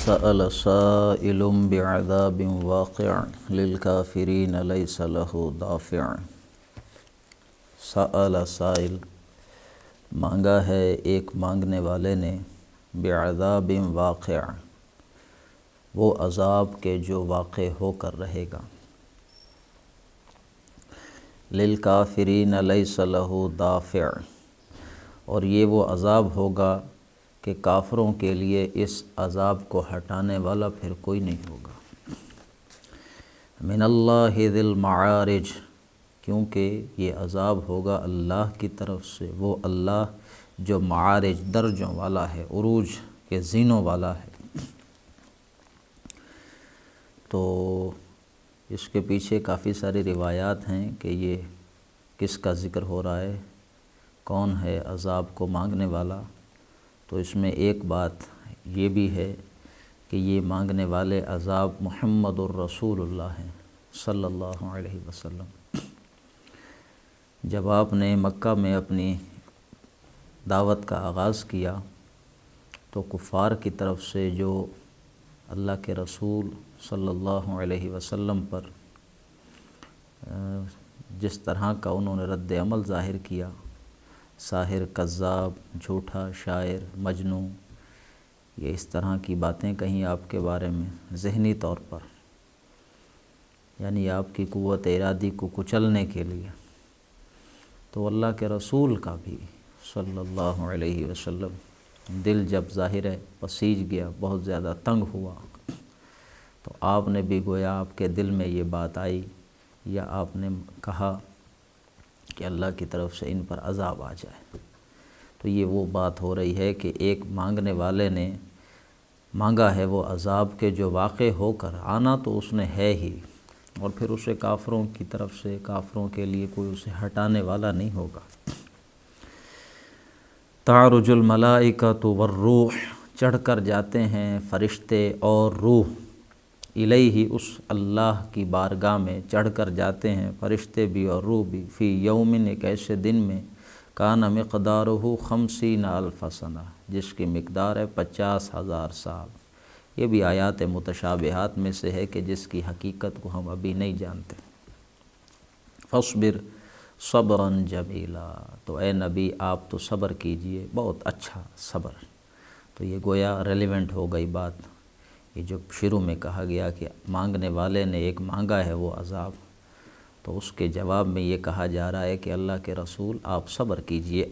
سأل سائل بعذاب واقع للكافرین لیس له دافع۔ سأل سائل، مانگا ہے ایک مانگنے والے نے، بعذاب واقع، وہ عذاب کے جو واقع ہو کر رہے گا، للکافرین لیس له دافع، اور یہ وہ عذاب ہوگا کہ کافروں کے لیے اس عذاب کو ہٹانے والا پھر کوئی نہیں ہوگا۔ من اللہ ذی المعارج، کیونکہ یہ عذاب ہوگا اللہ کی طرف سے، وہ اللہ جو معارج درجوں والا ہے، عروج کے زینوں والا ہے۔ تو اس کے پیچھے کافی ساری روایات ہیں کہ یہ کس کا ذکر ہو رہا ہے، کون ہے عذاب کو مانگنے والا۔ تو اس میں ایک بات یہ بھی ہے کہ یہ مانگنے والے عذاب محمد الرسول اللہ ہیں صلی اللہ علیہ وسلم۔ جب آپ نے مکہ میں اپنی دعوت کا آغاز کیا تو کفار کی طرف سے جو اللہ کے رسول صلی اللہ علیہ وسلم پر جس طرح کا انہوں نے رد عمل ظاہر کیا، ساحر، کذاب، جھوٹا، شاعر، مجنوں، یہ اس طرح کی باتیں کہیں آپ کے بارے میں ذہنی طور پر، یعنی آپ کی قوت ارادی کو کچلنے کے لیے، تو اللہ کے رسول کا بھی صلی اللہ علیہ وسلم دل جب ظاہر ہے پسیج گیا، بہت زیادہ تنگ ہوا، تو آپ نے بھی گویا آپ کے دل میں یہ بات آئی، یا آپ نے کہا کہ اللہ کی طرف سے ان پر عذاب آ جائے۔ تو یہ وہ بات ہو رہی ہے کہ ایک مانگنے والے نے مانگا ہے وہ عذاب کے جو واقع ہو کر آنا تو اس نے ہے ہی، اور پھر اسے کافروں کی طرف سے، کافروں کے لیے کوئی اسے ہٹانے والا نہیں ہوگا۔ تعرج الملائکۃ والروح، چڑھ کر جاتے ہیں فرشتے اور روح، الیہ، اس اللہ کی بارگاہ میں چڑھ کر جاتے ہیں فرشتے بھی اور روح بھی، فی یومن، ایک ایسے دن میں، کان مقدارہ 50,000 سنہ، جس کی مقدار ہے 50,000 سال۔ یہ بھی آیات متشابہات میں سے ہے کہ جس کی حقیقت کو ہم ابھی نہیں جانتے۔ فاصبر صبرا جمیلا، تو اے نبی آپ تو صبر کیجئے، بہت اچھا صبر۔ تو یہ گویا ریلیونٹ ہو گئی بات، یہ جو شروع میں کہا گیا کہ مانگنے والے نے ایک مانگا ہے وہ عذاب، تو اس کے جواب میں یہ کہا جا رہا ہے کہ اللہ کے رسول آپ صبر کیجئے،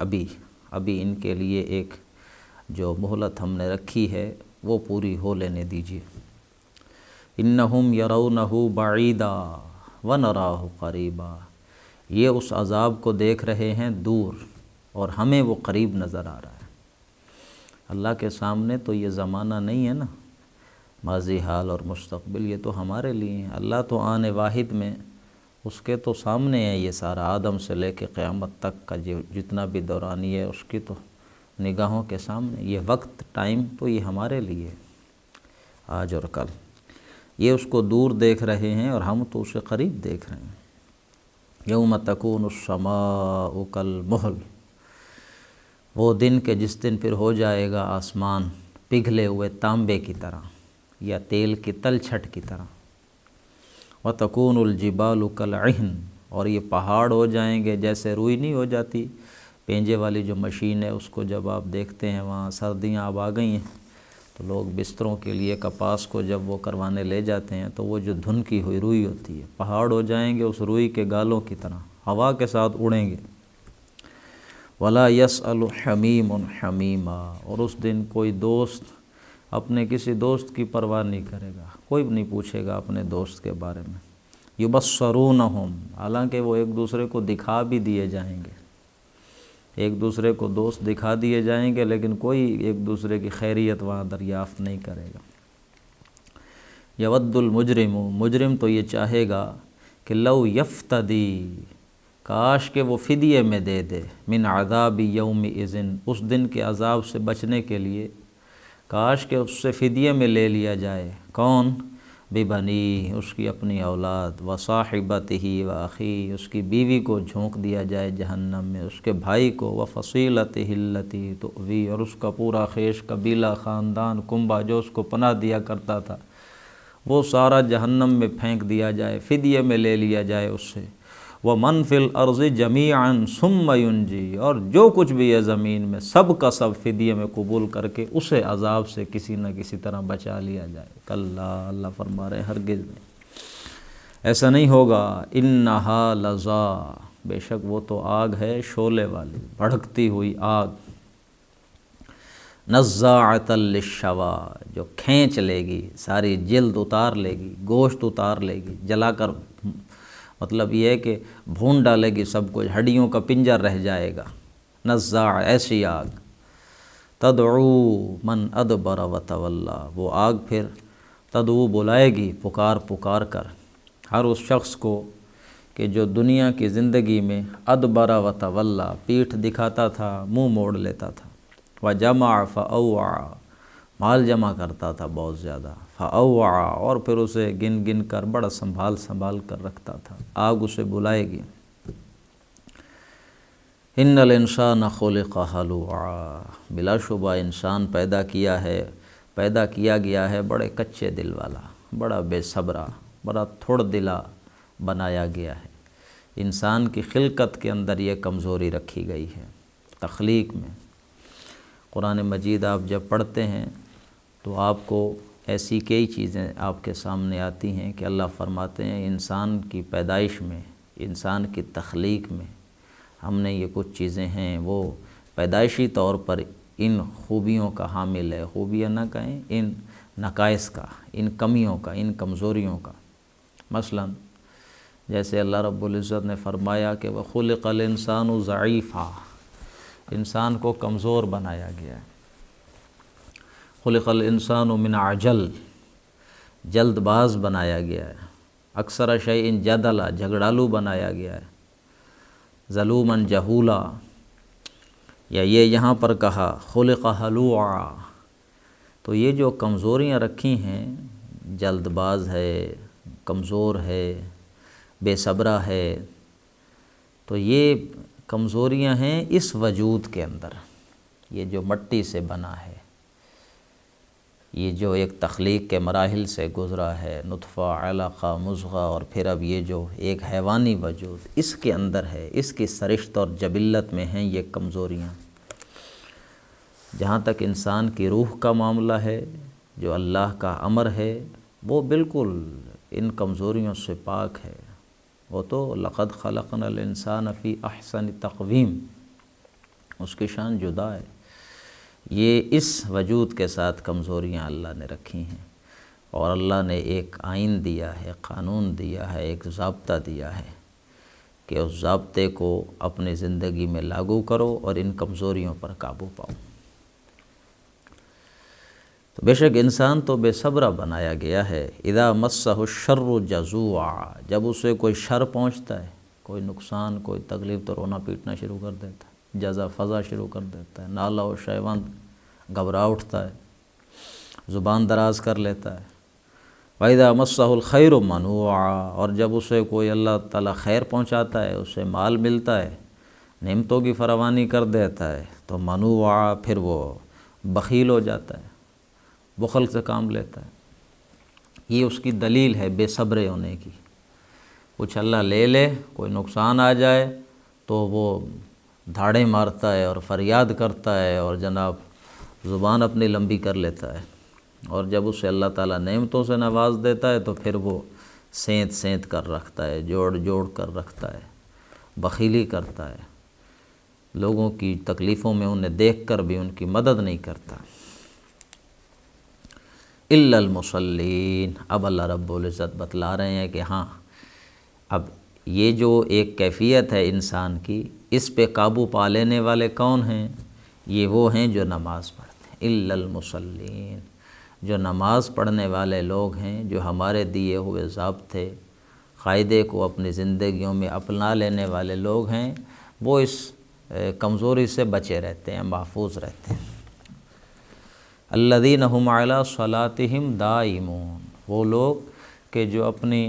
ابھی ان کے لیے ایک جو مہلت ہم نے رکھی ہے وہ پوری ہو لینے دیجئے۔ انہم یرونہ بعیدا ونراہ قریبا، یہ اس عذاب کو دیکھ رہے ہیں دور اور ہمیں وہ قریب نظر آ رہا ہے۔ اللہ کے سامنے تو یہ زمانہ نہیں ہے نا، ماضی، حال اور مستقبل، یہ تو ہمارے لیے ہیں۔ اللہ تو آن واحد میں اس کے تو سامنے ہے یہ سارا، آدم سے لے کے قیامت تک کا جتنا بھی دورانی ہے اس کی تو نگاہوں کے سامنے، یہ وقت، ٹائم تو یہ ہمارے لیے، آج اور کل۔ یہ اس کو دور دیکھ رہے ہیں اور ہم تو اسے قریب دیکھ رہے ہیں۔ یوم تکون السماء کالمہل، وہ دن کہ جس دن پھر ہو جائے گا آسمان پگھلے ہوئے تانبے کی طرح یا تیل کی تل چھٹ کی طرح۔ وَتَكُونُ الْجِبَالُ كَالْعِهْنِ، اور یہ پہاڑ ہو جائیں گے جیسے روئی نہیں ہو جاتی، پینجے والی جو مشین ہے اس کو جب آپ دیکھتے ہیں، وہاں سردیاں اب آ گئی ہیں تو لوگ بستروں کے لیے کپاس کو جب وہ کروانے لے جاتے ہیں تو وہ جو دھنکی ہوئی روئی ہوتی ہے، پہاڑ ہو جائیں گے اس روئی کے گالوں کی طرح، ہوا کے ساتھ اڑیں گے۔ وَلَا يَسْأَلُ حَمِيمٌ حَمِيمًا، اور اس دن کوئی دوست اپنے کسی دوست کی پرواہ نہیں کرے گا، کوئی بھی نہیں پوچھے گا اپنے دوست کے بارے میں۔ یبصرونہم، حالانکہ وہ ایک دوسرے کو دکھا بھی دیے جائیں گے، ایک دوسرے کو دوست دکھا دیے جائیں گے، لیکن کوئی ایک دوسرے کی خیریت وہاں دریافت نہیں کرے گا۔ یود المجرم، مجرم تو یہ چاہے گا کہ لو یفتدی، کاش کہ وہ فدیے میں دے دے، من عذاب یومئذ، اس دن کے عذاب سے بچنے کے لیے کاش کہ اس سے فدیے میں لے لیا جائے۔ کون؟ ببنی، اس کی اپنی اولاد، وصاحبتہ واخی، اس کی بیوی کو جھونک دیا جائے جہنم میں، اس کے بھائی کو، وفصیلتہ التی تؤوی، اور اس کا پورا خیش قبیلہ خاندان کنبہ جو اس کو پناہ دیا کرتا تھا وہ سارا جہنم میں پھینک دیا جائے، فدیے میں لے لیا جائے اس سے، وَمَنْ فِي الْأَرْضِ جَمِيعًا ثُمَّ يُنْجِي، اور جو کچھ بھی ہے زمین میں سب کا سب فدیے میں قبول کر کے اسے عذاب سے کسی نہ کسی طرح بچا لیا جائے۔ کلا، اللہ فرما رہے ہیں ہرگز نہیں، ایسا نہیں ہوگا۔ اِنَّهَا لَظَىٰ، بے شک وہ تو آگ ہے شعلے والی، بھڑکتی ہوئی آگ، نَزَّاعَةً لِلشَّوَىٰ، جو کھینچ لے گی، ساری جلد اتار لے گی، گوشت اتار لے گی، جلا کر، مطلب یہ ہے کہ بھون ڈالے گی سب کچھ، ہڈیوں کا پنجر رہ جائے گا۔ نزاع، ایسی آگ، تدعو من ادبر وتولی، وہ آگ پھر تدعو بلائے گی پکار پکار کر ہر اس شخص کو کہ جو دنیا کی زندگی میں ادبر وتولی، پیٹھ دکھاتا تھا، منہ موڑ لیتا تھا، وجمع فاوعى، مال جمع کرتا تھا بہت زیادہ، فاوعى، اور پھر اسے گن گن کر بڑا سنبھال سنبھال کر رکھتا تھا، آگ اسے بلائے گی۔ ان الانسان خلق ہلوعا، بلا شبہ انسان پیدا کیا گیا ہے بڑے کچے دل والا، بڑا بے صبرا، بڑا تھوڑ دلا بنایا گیا ہے۔ انسان کی خلقت کے اندر یہ کمزوری رکھی گئی ہے، تخلیق میں۔ قرآن مجید آپ جب پڑھتے ہیں تو آپ کو ایسی کئی چیزیں آپ کے سامنے آتی ہیں کہ اللہ فرماتے ہیں انسان کی پیدائش میں، انسان کی تخلیق میں ہم نے یہ کچھ چیزیں ہیں وہ پیدائشی طور پر ان خوبیوں کا حامل ہے، خوبیاں نہ کہیں، ان نقائص کا، ان کمیوں کا، ان کمزوریوں کا۔ مثلا جیسے اللہ رب العزت نے فرمایا کہ وَخُلِقَ الْإِنسَانُ ضَعِيفًا، انسان کو کمزور بنایا گیا ہے۔ خلق الانسان من عجل، جلد باز بنایا گیا ہے۔ اکثر شیء جدلا، جھگڑالو بنایا گیا ہے۔ ظلوما جہولا، یا یہ یہاں پر کہا خلق ہلوعا، تو یہ جو کمزوریاں رکھی ہیں، جلد باز ہے، کمزور ہے، بے صبرا ہے، تو یہ کمزوریاں ہیں اس وجود کے اندر، یہ جو مٹی سے بنا ہے، یہ جو ایک تخلیق کے مراحل سے گزرا ہے، نطفہ، علقہ، مضغہ، اور پھر اب یہ جو ایک حیوانی وجود اس کے اندر ہے، اس کی سرشت اور جبلت میں ہیں یہ کمزوریاں۔ جہاں تک انسان کی روح کا معاملہ ہے، جو اللہ کا امر ہے، وہ بالکل ان کمزوریوں سے پاک ہے۔ وہ تو لقد خلقنا الانسان فی احسن تقویم، اس کی شان جدا ہے۔ یہ اس وجود کے ساتھ کمزوریاں اللہ نے رکھی ہیں، اور اللہ نے ایک آئین دیا ہے، قانون دیا ہے، ایک ضابطہ دیا ہے کہ اس ضابطے کو اپنی زندگی میں لاگو کرو اور ان کمزوریوں پر قابو پاؤ۔ تو بے شک انسان تو بے صبرا بنایا گیا ہے۔ اذا مسہ الشر جزوعا، جب اسے کوئی شر پہنچتا ہے، کوئی نقصان، کوئی تکلیف، تو رونا پیٹنا شروع کر دیتا ہے، جزا فضا شروع کر دیتا ہے، نالہ و شیون، گھبرا اٹھتا ہے، زبان دراز کر لیتا ہے۔ وَإِذَا مَسَّهُ الْخَيْرُ مَنُوعًا، اور جب اسے کوئی اللہ تعالیٰ خیر پہنچاتا ہے، اسے مال ملتا ہے، نعمتوں کی فراوانی کر دیتا ہے، تو منوعا، پھر وہ بخیل ہو جاتا ہے، بخل سے کام لیتا ہے۔ یہ اس کی دلیل ہے بے صبر ہونے کی۔ کچھ اللہ لے لے، کوئی نقصان آ جائے تو وہ دھاڑیں مارتا ہے اور فریاد کرتا ہے اور جناب زبان اپنی لمبی کر لیتا ہے، اور جب اسے اللہ تعالیٰ نعمتوں سے نواز دیتا ہے تو پھر وہ سینت سینت کر رکھتا ہے، جوڑ جوڑ کر رکھتا ہے، بخیلی کرتا ہے، لوگوں کی تکلیفوں میں انہیں دیکھ کر بھی ان کی مدد نہیں کرتا۔ الا المصلین، اب اللہ رب العزت بتلا رہے ہیں کہ ہاں، اب یہ جو ایک کیفیت ہے انسان کی، اس پہ قابو پا لینے والے کون ہیں؟ یہ وہ ہیں جو نماز پڑھتے ہیں۔ الا المصلین، جو نماز پڑھنے والے لوگ ہیں، جو ہمارے دیے ہوئے ضابطے، قاعدے کو اپنی زندگیوں میں اپنا لینے والے لوگ ہیں، وہ اس کمزوری سے بچے رہتے ہیں، محفوظ رہتے ہیں۔ الذین ھم علی صلاتہم دائمون، وہ لوگ کہ جو اپنی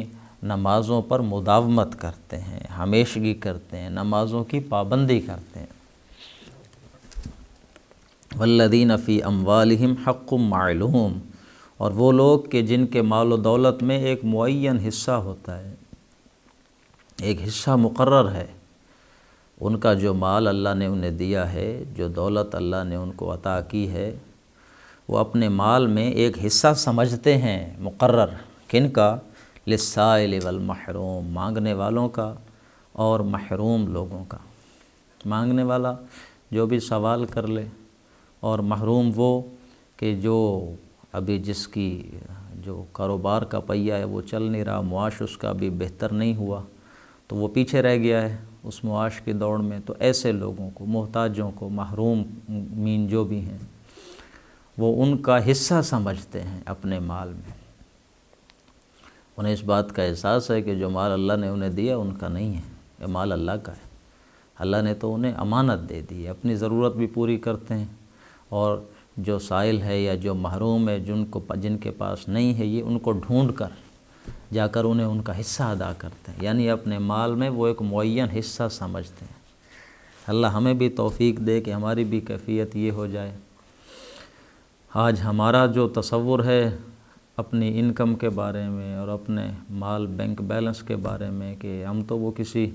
نمازوں پر مداومت کرتے ہیں، ہمیشگی کرتے ہیں، نمازوں کی پابندی کرتے ہیں۔ والذین فی اموالہم حق معلوم، اور وہ لوگ کہ جن کے مال و دولت میں ایک معین حصہ ہوتا ہے، ایک حصہ مقرر ہے، ان کا جو مال اللہ نے انہیں دیا ہے، جو دولت اللہ نے ان کو عطا کی ہے، وہ اپنے مال میں ایک حصہ سمجھتے ہیں مقرر، کن کا؟ للسائل والمحروم، مانگنے والوں کا اور محروم لوگوں کا۔ مانگنے والا جو بھی سوال کر لے، اور محروم وہ کہ جو ابھی جس کی جو کاروبار کا پہیہ ہے وہ چل نہیں رہا، معاش اس کا بھی بہتر نہیں ہوا، تو وہ پیچھے رہ گیا ہے اس معاش کی دوڑ میں، تو ایسے لوگوں کو، محتاجوں کو، محروم مین جو بھی ہیں، وہ ان کا حصہ سمجھتے ہیں اپنے مال میں۔ انہیں اس بات کا احساس ہے کہ جو مال اللہ نے انہیں دیا ان کا نہیں ہے، یہ مال اللہ کا ہے، اللہ نے تو انہیں امانت دے دی ہے، اپنی ضرورت بھی پوری کرتے ہیں، اور جو سائل ہے یا جو محروم ہے، جن کے پاس نہیں ہے، یہ ان کو ڈھونڈ کر جا کر انہیں ان کا حصہ ادا کرتے ہیں، یعنی اپنے مال میں وہ ایک معین حصہ سمجھتے ہیں۔ اللہ ہمیں بھی توفیق دے کہ ہماری بھی کیفیت یہ ہو جائے۔ آج ہمارا جو تصور ہے اپنی انکم کے بارے میں اور اپنے مال بینک بیلنس کے بارے میں، کہ ہم تو وہ کسی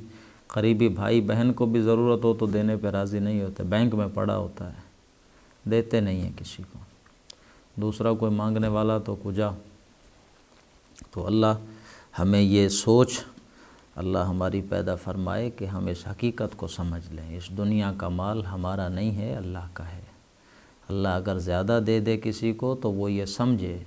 قریبی بھائی بہن کو بھی ضرورت ہو تو دینے پہ راضی نہیں ہوتے، بینک میں پڑا ہوتا ہے، دیتے نہیں ہیں کسی کو، دوسرا کوئی مانگنے والا تو کجا۔ تو اللہ ہمیں یہ سوچ اللہ ہماری پیدا فرمائے کہ ہم اس حقیقت کو سمجھ لیں، اس دنیا کا مال ہمارا نہیں ہے، اللہ کا ہے۔ اللہ اگر زیادہ دے دے کسی کو تو وہ یہ سمجھے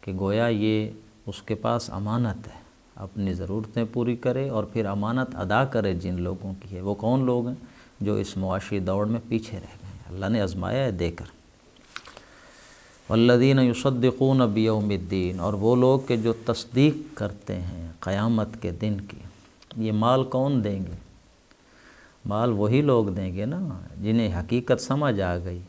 کہ گویا یہ اس کے پاس امانت ہے، اپنی ضرورتیں پوری کرے اور پھر امانت ادا کرے جن لوگوں کی ہے۔ وہ کون لوگ ہیں؟ جو اس معاشی دوڑ میں پیچھے رہ گئے ہیں، اللہ نے آزمایا ہے دے کر۔ والذین یصدقون بیوم الدین، اور وہ لوگ کہ جو تصدیق کرتے ہیں قیامت کے دن کی۔ یہ مال کون دیں گے؟ مال وہی لوگ دیں گے نا جنہیں حقیقت سمجھ آ گئی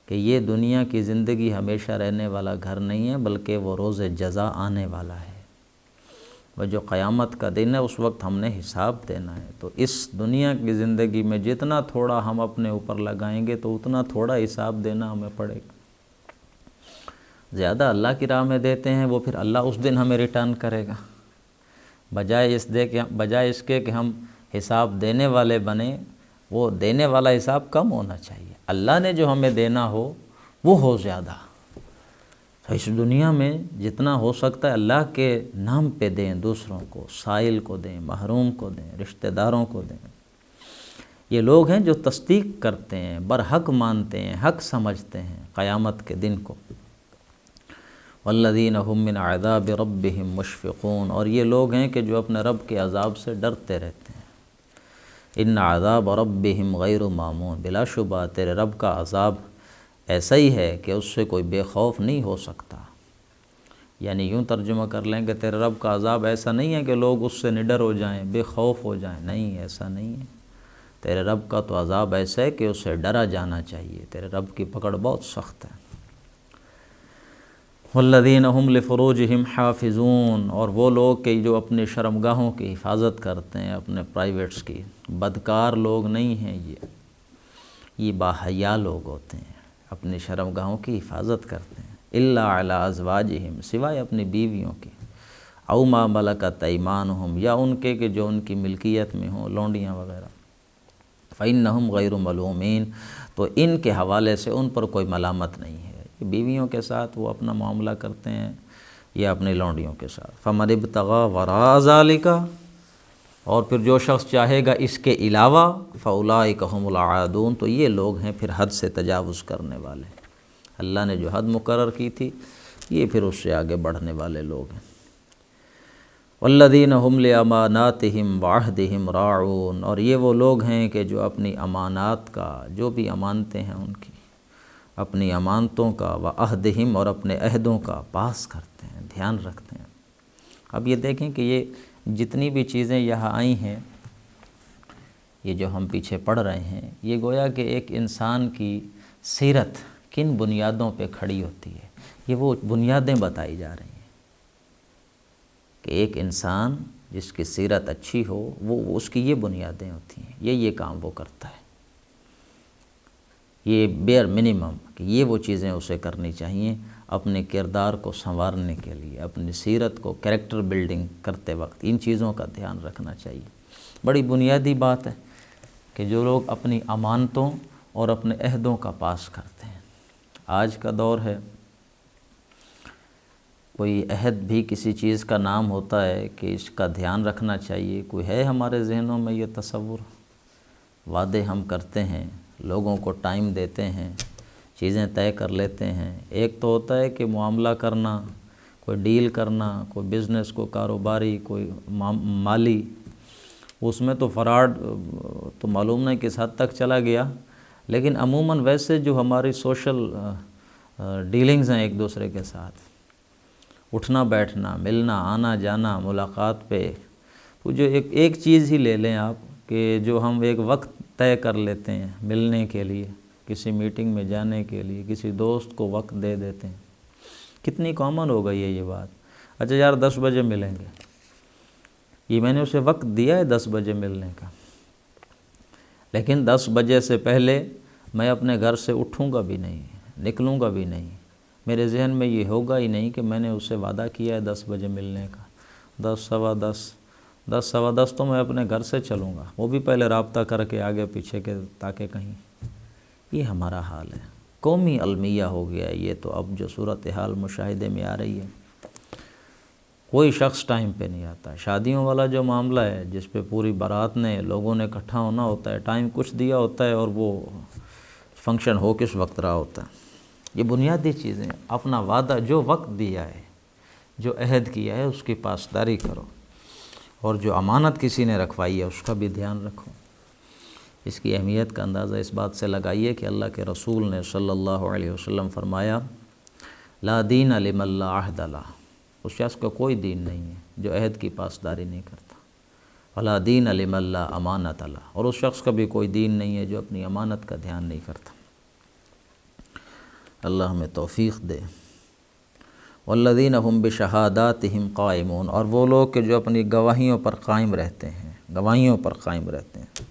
کہ یہ دنیا کی زندگی ہمیشہ رہنے والا گھر نہیں ہے، بلکہ وہ روز جزا آنے والا ہے۔ وہ جو قیامت کا دن ہے اس وقت ہم نے حساب دینا ہے، تو اس دنیا کی زندگی میں جتنا تھوڑا ہم اپنے اوپر لگائیں گے تو اتنا تھوڑا حساب دینا ہمیں پڑے گا۔ زیادہ اللہ کی راہ میں دیتے ہیں وہ پھر اللہ اس دن ہمیں ریٹرن کرے گا، بجائے اس کے کہ ہم حساب دینے والے بنیں، وہ دینے والا حساب کم ہونا چاہیے، اللہ نے جو ہمیں دینا ہو وہ ہو زیادہ۔ تو اس دنیا میں جتنا ہو سکتا ہے اللہ کے نام پہ دیں، دوسروں کو، سائل کو دیں، محروم کو دیں، رشتہ داروں کو دیں۔ یہ لوگ ہیں جو تصدیق کرتے ہیں، برحق مانتے ہیں، حق سمجھتے ہیں قیامت کے دن کو۔ والذین هم من عذاب ربهم مشفقون، اور یہ لوگ ہیں کہ جو اپنے رب کے عذاب سے ڈرتے رہتے ہیں۔ ان عذاب ربهم غیر مامون، بلا شبہ تیرے رب کا عذاب ایسا ہی ہے کہ اس سے کوئی بے خوف نہیں ہو سکتا۔ یعنی یوں ترجمہ کر لیں کہ تیرے رب کا عذاب ایسا نہیں ہے کہ لوگ اس سے نڈر ہو جائیں، بے خوف ہو جائیں، نہیں، ایسا نہیں ہے۔ تیرے رب کا تو عذاب ایسا ہے کہ اس سے ڈرا جانا چاہیے، تیرے رب کی پکڑ بہت سخت ہے۔ والذین هم لفروجہم حافظون، اور وہ لوگ کہ جو اپنے شرمگاہوں کی حفاظت کرتے ہیں، اپنے پرائیویٹس کی۔ بدکار لوگ نہیں ہیں یہ باحیا لوگ ہوتے ہیں، اپنی شرمگاہوں کی حفاظت کرتے ہیں۔ الا علی ازواجہم، سوائے اپنی بیویوں کے، او ما ملکت ایمانہم، یا ان کے کہ جو ان کی ملکیت میں ہوں، لونڈیاں وغیرہ۔ فإنہم غیر ملومین، تو ان کے حوالے سے ان پر کوئی ملامت نہیں ہے، بیویوں کے ساتھ وہ اپنا معاملہ کرتے ہیں یا اپنی لونڈیوں کے ساتھ۔ فمن ابتغى وراء ذلك، اور پھر جو شخص چاہے گا اس کے علاوہ، فاولئک هم العادون، تو یہ لوگ ہیں پھر حد سے تجاوز کرنے والے۔ اللہ نے جو حد مقرر کی تھی یہ پھر اس سے آگے بڑھنے والے لوگ ہیں۔ والذین هم لاماناتہم وعہدہم راعون، اور یہ وہ لوگ ہیں کہ جو اپنی امانات کا، جو بھی امانتیں ہیں ان کی، اپنی امانتوں کا، وعہدہم، اور اپنے عہدوں کا پاس کرتے ہیں، دھیان رکھتے ہیں۔ اب یہ دیکھیں کہ یہ جتنی بھی چیزیں یہاں آئی ہیں، یہ جو ہم پیچھے پڑھ رہے ہیں، یہ گویا کہ ایک انسان کی سیرت کن بنیادوں پہ کھڑی ہوتی ہے، یہ وہ بنیادیں بتائی جا رہی ہیں۔ کہ ایک انسان جس کی سیرت اچھی ہو وہ اس کی یہ بنیادیں ہوتی ہیں، یہ کام وہ کرتا ہے، یہ بیئر منیمم کہ یہ وہ چیزیں اسے کرنی چاہیے اپنے کردار کو سنوارنے کے لیے، اپنی سیرت کو کریکٹر بلڈنگ کرتے وقت ان چیزوں کا دھیان رکھنا چاہیے۔ بڑی بنیادی بات ہے کہ جو لوگ اپنی امانتوں اور اپنے عہدوں کا پاس کرتے ہیں، آج کا دور ہے کوئی عہد بھی کسی چیز کا نام ہوتا ہے کہ اس کا دھیان رکھنا چاہیے، کوئی ہے ہمارے ذہنوں میں یہ تصور؟ وعدے ہم کرتے ہیں، لوگوں کو ٹائم دیتے ہیں، چیزیں طے کر لیتے ہیں۔ ایک تو ہوتا ہے کہ معاملہ کرنا، کوئی ڈیل کرنا، کوئی بزنس، کوئی کاروباری، کوئی مالی، اس میں تو فراڈ تو معلوم نہیں کس حد تک چلا گیا، لیکن عموماً ویسے جو ہماری سوشل ڈیلنگز ہیں ایک دوسرے کے ساتھ، اٹھنا بیٹھنا، ملنا، آنا جانا، ملاقات پہ، تو جو ایک چیز ہی لے لیں آپ کہ جو ہم ایک وقت طے کر لیتے ہیں ملنے کے لیے، کسی میٹنگ میں جانے کے لیے، کسی دوست کو وقت دے دیتے ہیں، کتنی کامن ہو گئی ہے یہ بات۔ اچھا یار 10 بجے ملیں گے، یہ میں نے اسے وقت دیا ہے 10 بجے ملنے کا، لیکن 10 بجے سے پہلے میں اپنے گھر سے اٹھوں گا بھی نہیں، نکلوں گا بھی نہیں، میرے ذہن میں یہ ہوگا ہی نہیں کہ میں نے اسے وعدہ کیا ہے 10 بجے ملنے کا۔ 10 سوا 10 سوا 10 تو میں اپنے گھر سے چلوں گا، وہ بھی پہلے رابطہ کر کے آگے پیچھے کے، تاکہ کہیں۔ یہ ہمارا حال ہے، قومی المیہ ہو گیا ہے یہ تو، اب جو صورتحال مشاہدے میں آ رہی ہے، کوئی شخص ٹائم پہ نہیں آتا۔ شادیوں والا جو معاملہ ہے جس پہ پوری بارات نے لوگوں نے اکٹھا ہونا ہوتا ہے، ٹائم کچھ دیا ہوتا ہے اور وہ فنکشن ہو کس وقت رہا ہوتا ہے۔ یہ بنیادی چیزیں، اپنا وعدہ جو وقت دیا ہے، جو عہد کیا ہے اس کی پاسداری کرو، اور جو امانت کسی نے رکھوائی ہے اس کا بھی دھیان رکھو۔ اس کی اہمیت کا اندازہ اس بات سے لگائیے کہ اللہ کے رسول نے صلی اللہ علیہ وسلم فرمایا، لا دین لمن لا عہد لہ، اس شخص کا کوئی دین نہیں ہے جو عہد کی پاسداری نہیں کرتا، ولا دین لمن لا امانت لہ، اور اس شخص کا بھی کوئی دین نہیں ہے جو اپنی امانت کا دھیان نہیں کرتا۔ اللہ ہمیں توفیق دے۔ والذین هم بشہاداتہم قائمون، اور وہ لوگ کہ جو اپنی گواہیوں پر قائم رہتے ہیں، گواہیوں پر قائم رہتے ہیں۔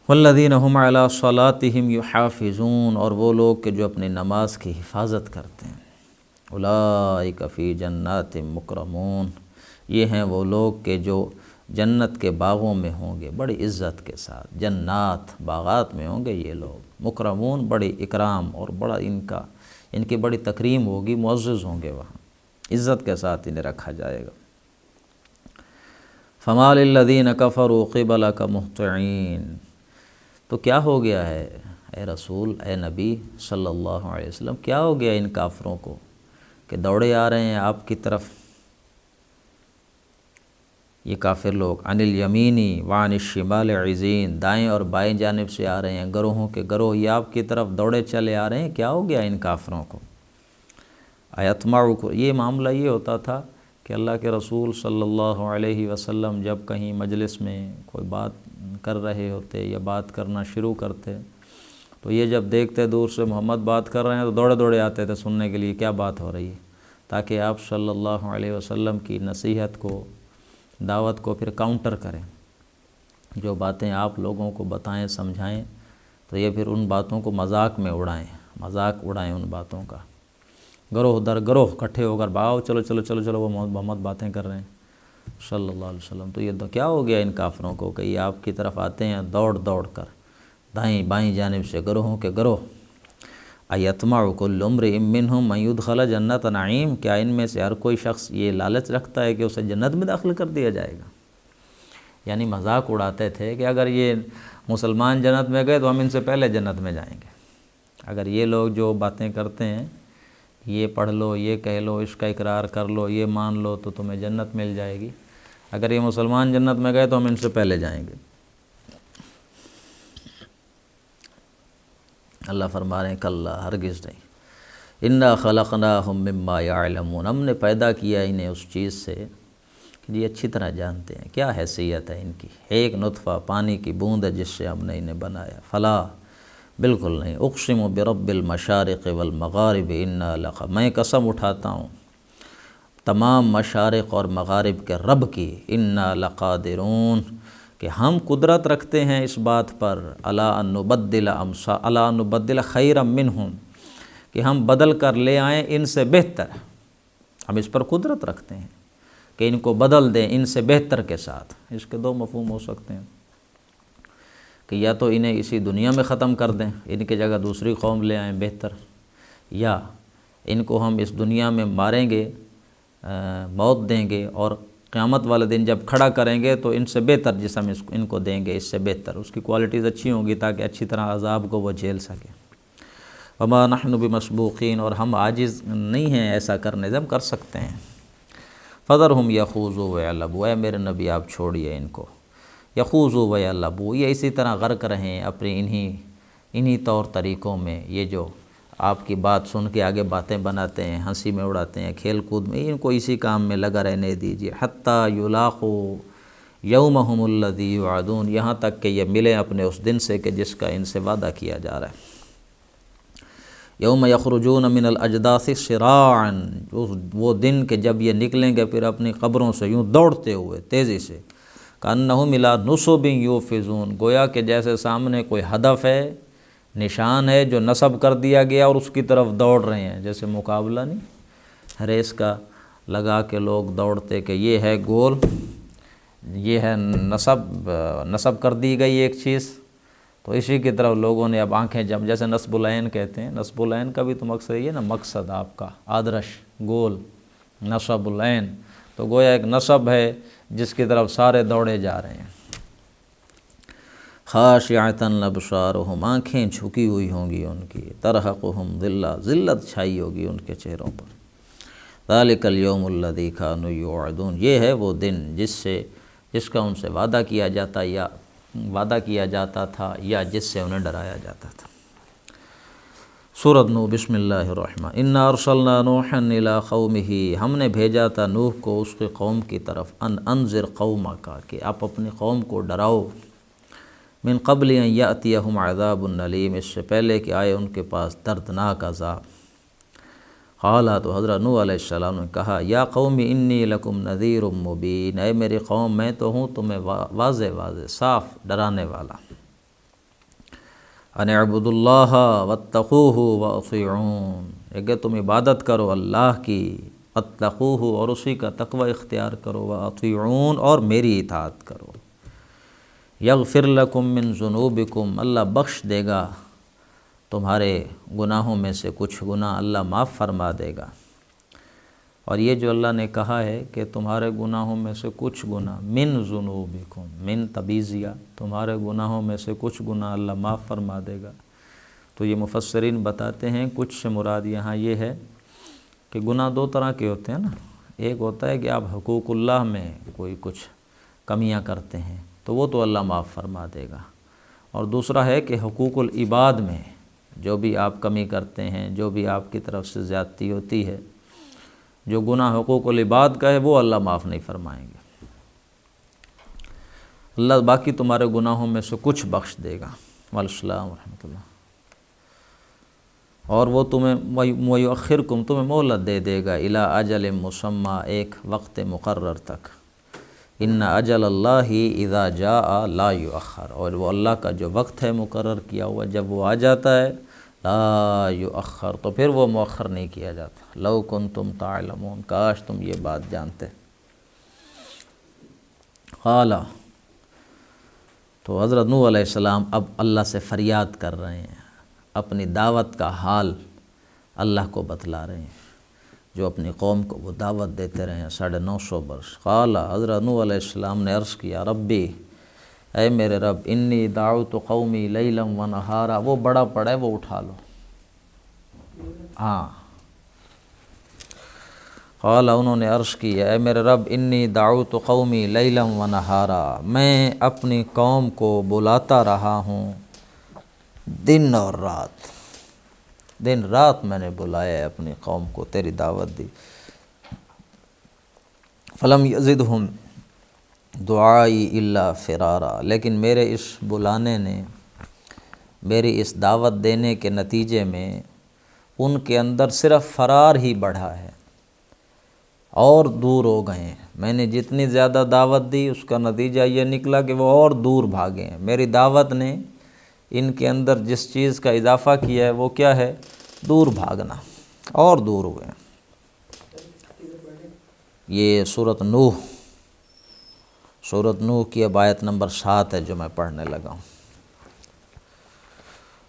والذین هم علی صلاتہم یحافظون، اور وہ لوگ کہ جو اپنی نماز کی حفاظت کرتے ہیں۔ اولئک فی جنات مکرمون، یہ ہیں وہ لوگ کہ جو جنت کے باغوں میں ہوں گے، بڑی عزت کے ساتھ، جنات باغات میں ہوں گے یہ لوگ، مکرمون بڑی اکرام اور بڑا ان کی بڑی تکریم ہوگی، معزز ہوں گے، وہاں عزت کے ساتھ انہیں رکھا جائے گا۔ فما للذین کفروا قبلک مہطعین، تو کیا ہو گیا ہے اے رسول، اے نبی صلی اللہ علیہ وسلم، کیا ہو گیا ان کافروں کو کہ دوڑے آ رہے ہیں آپ کی طرف؟ یہ کافر لوگ عن الیمینی وعن الشمال عزین، دائیں اور بائیں جانب سے آ رہے ہیں، گروہوں کے گروہ یہ آپ کی طرف دوڑے چلے آ رہے ہیں، کیا ہو گیا ان کافروں کو؟ ایطمع، یہ معاملہ یہ ہوتا تھا کہ اللہ کے رسول صلی اللہ علیہ وسلم جب کہیں مجلس میں کوئی بات کر رہے ہوتے یا بات کرنا شروع کرتے، تو یہ جب دیکھتے دور سے محمد بات کر رہے ہیں تو دوڑے دوڑے آتے تھے سننے کے لیے کیا بات ہو رہی ہے، تاکہ آپ صلی اللہ علیہ وسلم کی نصیحت کو، دعوت کو پھر کاؤنٹر کریں، جو باتیں آپ لوگوں کو بتائیں سمجھائیں تو یہ پھر ان باتوں کو مذاق میں اڑائیں، مذاق اڑائیں ان باتوں کا۔ گروہ در گروہ اکٹھے ہو کر باؤ چلو چلو چلو چلو، وہ محمد باتیں کر رہے ہیں صلی اللہ علیہ وسلم۔ تو یہ کیا ہو گیا ان کافروں کو کہ یہ آپ کی طرف آتے ہیں دوڑ دوڑ کر، دائیں بائیں جانب سے گروہوں کے گروہ۔ ایطمع کل امرئ منہم ان یدخل جنت نعیم، کیا ان میں سے ہر کوئی شخص یہ لالچ رکھتا ہے کہ اسے جنت میں داخل کر دیا جائے گا؟ یعنی مذاق اڑاتے تھے کہ اگر یہ مسلمان جنت میں گئے تو ہم ان سے پہلے جنت میں جائیں گے، اگر یہ لوگ جو باتیں کرتے ہیں، یہ پڑھ لو، یہ کہہ لو، اس کا اقرار کر لو، یہ مان لو تو تمہیں جنت مل جائے گی، اگر یہ مسلمان جنت میں گئے تو ہم ان سے پہلے جائیں گے۔ اللہ فرما رہے ہیں کلا، ہرگز نہیں، انا خلقناہم مما یعلمون، ہم نے پیدا کیا انہیں اس چیز سے کہ یہ اچھی طرح جانتے ہیں کیا حیثیت ہے ان کی، ایک نطفہ پانی کی بوند ہے جس سے ہم نے انہیں بنایا۔ فلا، بالکل نہیں، اقسم برب المشارق والمغارب انا میں قسم اٹھاتا ہوں تمام مشارق اور مغارب کے رب کی، انا لقادرون، کہ ہم قدرت رکھتے ہیں اس بات پر، الا ان نبدل خیرا منہم، کہ ہم بدل کر لے آئیں ان سے بہتر، ہم اس پر قدرت رکھتے ہیں کہ ان کو بدل دیں ان سے بہتر کے ساتھ۔ اس کے دو مفہوم ہو سکتے ہیں کہ یا تو انہیں اسی دنیا میں ختم کر دیں، ان کی جگہ دوسری قوم لے آئیں بہتر، یا ان کو ہم اس دنیا میں ماریں گے، موت دیں گے، اور قیامت والے دن جب کھڑا کریں گے تو ان سے بہتر جسم ان کو دیں گے، اس سے بہتر، اس کی کوالٹیز اچھی ہوں گی تاکہ اچھی طرح عذاب کو وہ جھیل سکے۔ وما نحن بمسبوقین، اور ہم عاجز نہیں ہیں ایسا کرنے سے، ہم کر سکتے ہیں۔ فذرہم یخوضوا ویلعبوا، اے میرے نبی آپ چھوڑیے ان کو، یخوضوا ویلعبوا، یہ اسی طرح غرق رہیں اپنی انہی طور طریقوں میں، یہ جو آپ کی بات سن کے آگے باتیں بناتے ہیں، ہنسی میں اڑاتے ہیں، کھیل کود میں، ان کو اسی کام میں لگا رہنے دیجیے، حتیٰ یلاقوا یومہم الذی یوعدون، یہاں تک کہ یہ ملیں اپنے اس دن سے کہ جس کا ان سے وعدہ کیا جا رہا ہے۔ یوم یخرجون من الاجداث سراعا، وہ دن کہ جب یہ نکلیں گے پھر اپنی قبروں سے یوں دوڑتے ہوئے تیزی سے، کأنہم الی نصب یوفضون، گویا کہ جیسے سامنے کوئی ہدف ہے، نشان ہے جو نصب کر دیا گیا اور اس کی طرف دوڑ رہے ہیں، جیسے مقابلہ نہیں ریس کا لگا کے لوگ دوڑتے کہ یہ ہے گول، یہ ہے نصب کر دی گئی ایک چیز، تو اسی کی طرف لوگوں نے اب آنکھیں جیسے نصب العین کہتے ہیں، نصب العین کا بھی تو مقصد یہ نا، مقصد آپ کا آدرش گول، نصب العین، تو گویا ایک نصب ہے جس کی طرف سارے دوڑے جا رہے ہیں۔ خاشعۃ ابصارہم، آنکھیں جھکی ہوئی ہوں گی ان کی، ترہقہم ذلہ، ذلت چھائی ہوگی ان کے چہروں پر۔ ذالک الیوم الذی کانوا یوعدون، یہ ہے وہ دن جس کا ان سے وعدہ کیا جاتا تھا یا جس سے انہیں ڈرایا جاتا تھا۔ سورۃ نوح، بسم اللہ الرحمن، انا ارسلنا نوحا الی قومہ، ہم نے بھیجا تھا نوح کو اس کی قوم کی طرف، ان انذر قومک، کہ آپ اپنی قوم کو ڈراؤ، من قبل ان یأتیہم عذاب علیم، اس سے پہلے کہ آئے ان کے پاس دردناک عذاب۔ قالا، تو حضرت نوح علیہ السلام نے کہا، یا قوم انی لکم نذیر مبین، اے میری قوم میں تو ہوں تمہیں واضح صاف ڈرانے والا۔ ان اعبدوا اللہ واتقوہ واطیعون، کہ تم عبادت کرو اللہ کی، اتقوہ، اور اسی کا تقوی اختیار کرو، واطیعون، اور میری اطاعت کرو۔ یغفر لکم من ذنوبکم، اللہ بخش دے گا تمہارے گناہوں میں سے کچھ گناہ اللہ معاف فرما دے گا۔ اور یہ جو اللہ نے کہا ہے کہ تمہارے گناہوں میں سے کچھ گناہ، من ذنوبکم، من تبیزیہ، تمہارے گناہوں میں سے کچھ گناہ اللہ معاف فرما دے گا، تو یہ مفسرین بتاتے ہیں کچھ سے مراد یہاں یہ ہے کہ گناہ دو طرح کے ہوتے ہیں نا، ایک ہوتا ہے کہ آپ حقوق اللہ میں کوئی کچھ کمیاں کرتے ہیں تو وہ تو اللہ معاف فرما دے گا، اور دوسرا ہے کہ حقوق العباد میں جو بھی آپ کمی کرتے ہیں، جو بھی آپ کی طرف سے زیادتی ہوتی ہے، جو گناہ حقوق العباد کا ہے وہ اللہ معاف نہیں فرمائیں گے، اللہ باقی تمہارے گناہوں میں سے کچھ بخش دے گا۔ وعلیکم السلام ورحمۃ اللہ۔ اور وہ تمہیں وَيُؤَخِّرْكُمْ، تمہیں مہلت دے دے گا، اِلیٰ اجل مسمى، ایک وقت مقرر تک۔ ان اجل اللہ اذا جاء لا یؤخر، اور وہ اللہ کا جو وقت ہے مقرر کیا ہوا جب وہ آ جاتا ہے، لا یؤخر، تو پھر وہ مؤخر نہیں کیا جاتا۔ لو کنتم تعلمون، کاش تم یہ بات جانتے۔ قال، تو حضرت نوح علیہ السلام اب اللہ سے فریاد کر رہے ہیں، اپنی دعوت کا حال اللہ کو بتلا رہے ہیں، جو اپنی قوم کو وہ دعوت دیتے رہے ہیں 950 برس۔ قال، حضرت نوح علیہ السلام نے عرض کیا، ربی، اے میرے رب، انی دعوت قومی لیلا و نہارا، وہ بڑا پڑا ہے وہ اٹھا لو، ہاں۔ قال، انہوں نے عرض کیا، اے میرے رب، انی دعوت قومی لیلا و نہارا، میں اپنی قوم کو بلاتا رہا ہوں دن اور رات، دن رات میں نے بلایا ہے اپنی قوم کو، تیری دعوت دی۔ فلم یزدہم دعائی الا فرارا، لیکن میرے اس بلانے نے، میری اس دعوت دینے کے نتیجے میں ان کے اندر صرف فرار ہی بڑھا ہے، اور دور ہو گئے ہیں۔ میں نے جتنی زیادہ دعوت دی اس کا نتیجہ یہ نکلا کہ وہ اور دور بھاگے ہیں۔ میری دعوت نے ان کے اندر جس چیز کا اضافہ کیا ہے وہ کیا ہے؟ دور بھاگنا، اور دور ہوئے ہیں۔ یہ سورۃ نوح کی اب آیت نمبر 7 ہے جو میں پڑھنے لگا ہوں۔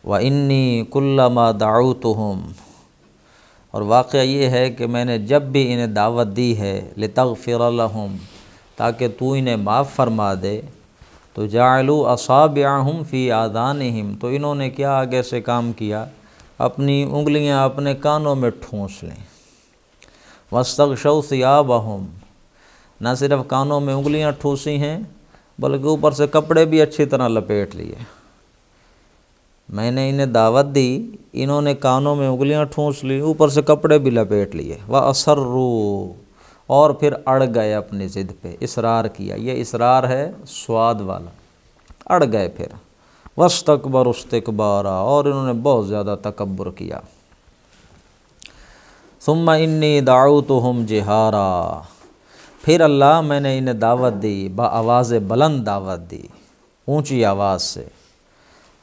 وَإِنِّي كُلَّمَا دَعَوْتُهُمْ، اور واقعہ یہ ہے کہ میں نے جب بھی انہیں دعوت دی ہے لِتَغْفِرَ لَهُمْ، تاکہ تو انہیں معاف فرما دے، تو جَعَلُوا أَصَابِعَهُمْ فِي آذَانِهِمْ، تو انہوں نے کیا آگے سے کام کیا؟ اپنی انگلیاں اپنے کانوں میں ٹھونس لیں۔ وَاسْتَغْشَوْا ثِيَابَهُمْ، نہ صرف کانوں میں انگلیاں ٹھوسی ہیں بلکہ اوپر سے کپڑے بھی اچھی طرح لپیٹ لیے۔ میں نے انہیں دعوت دی، انہوں نے کانوں میں انگلیاں ٹھونس لی، اوپر سے کپڑے بھی لپیٹ لیے۔ وَأَصَرُّوا، اور پھر اڑ گئے اپنی ضد پہ، اصرار کیا۔ یہ اصرار ہے سواد والا، اڑ گئے پھر۔ وَاسْتَكْبَرُوا اسْتِكْبَارًا، اور انہوں نے بہت زیادہ تکبر کیا۔ ثُمَّ إِنِّي دَعَوْتُهُمْ جِهَارًا، پھر اللہ میں نے انہیں دعوت دی، بآواز بلند دعوت دی، اونچی آواز سے۔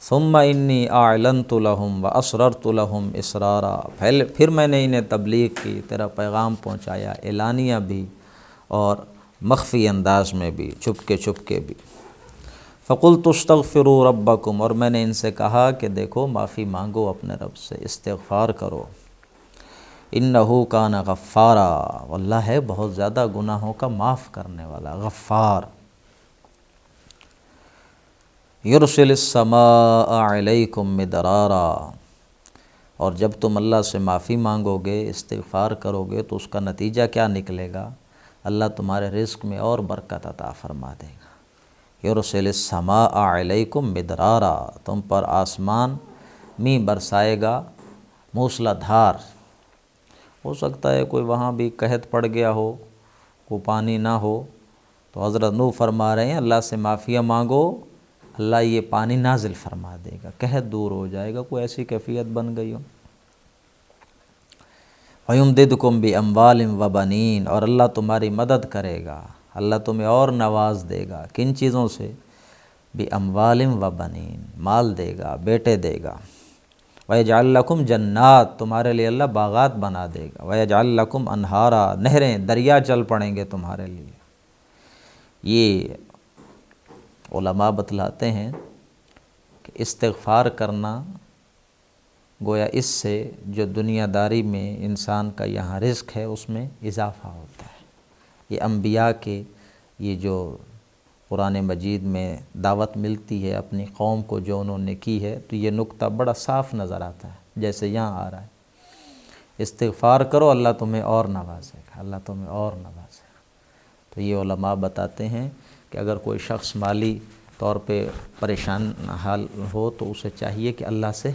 ثم انی اعلنت لهم واسررت لهم اسرارا، پھر میں نے انہیں تبلیغ کی، تیرا پیغام پہنچایا، اعلانیہ بھی اور مخفی انداز میں بھی، چھپکے بھی۔ فقلت استغفروا ربکم، اور میں نے ان سے کہا کہ دیکھو معافی مانگو اپنے رب سے، استغفار کرو۔ انہ کان غفارا، واللہ ہے بہت زیادہ گناہوں کا معاف کرنے والا، غفار۔ یرسل السماء علیکم مدرارا، اور جب تم اللہ سے معافی مانگو گے، استغفار کرو گے تو اس کا نتیجہ کیا نکلے گا؟ اللہ تمہارے رزق میں اور برکت عطا فرما دے گا۔ یرسل السماء علیکم مدرارا، تم پر آسمان می برسائے گا موسلا دھار۔ ہو سکتا ہے کوئی وہاں بھی قحط پڑ گیا ہو، کوئی پانی نہ ہو، تو حضرت نوح فرما رہے ہیں اللہ سے معافیہ مانگو، اللہ یہ پانی نازل فرما دے گا، قحط دور ہو جائے گا، کوئی ایسی کیفیت بن گئی ہو۔ وَيُمْدِدْكُمْ بِأَمْوَالٍ وَبَنِينَ، اور اللہ تمہاری مدد کرے گا، اللہ تمہیں اور نواز دے گا، کن چیزوں سے؟ بِأَمْوَالٍ وَبَنِينَ، مال دے گا، بیٹے دے گا۔ وَيَجْعَلْ لَكُمْ جَنَّاتٍ، تمہارے لیے اللہ باغات بنا دے گا۔ وَيَجْعَلْ لَكُمْ أَنْهَارًا، نہریں، دریا چل پڑیں گے تمہارے لیے۔ یہ علماء بتلاتے ہیں کہ استغفار کرنا گویا اس سے جو دنیا داری میں انسان کا یہاں رزق ہے اس میں اضافہ ہوتا ہے۔ یہ انبیاء کے یہ جو قرآن مجید میں دعوت ملتی ہے اپنی قوم کو جو انہوں نے کی ہے، تو یہ نقطہ بڑا صاف نظر آتا ہے، جیسے یہاں آ رہا ہے، استغفار کرو اللہ تمہیں اور نوازے گا، اللہ تمہیں اور نوازے گا۔ تو یہ علماء بتاتے ہیں کہ اگر کوئی شخص مالی طور پہ پریشان حال ہو تو اسے چاہیے کہ اللہ سے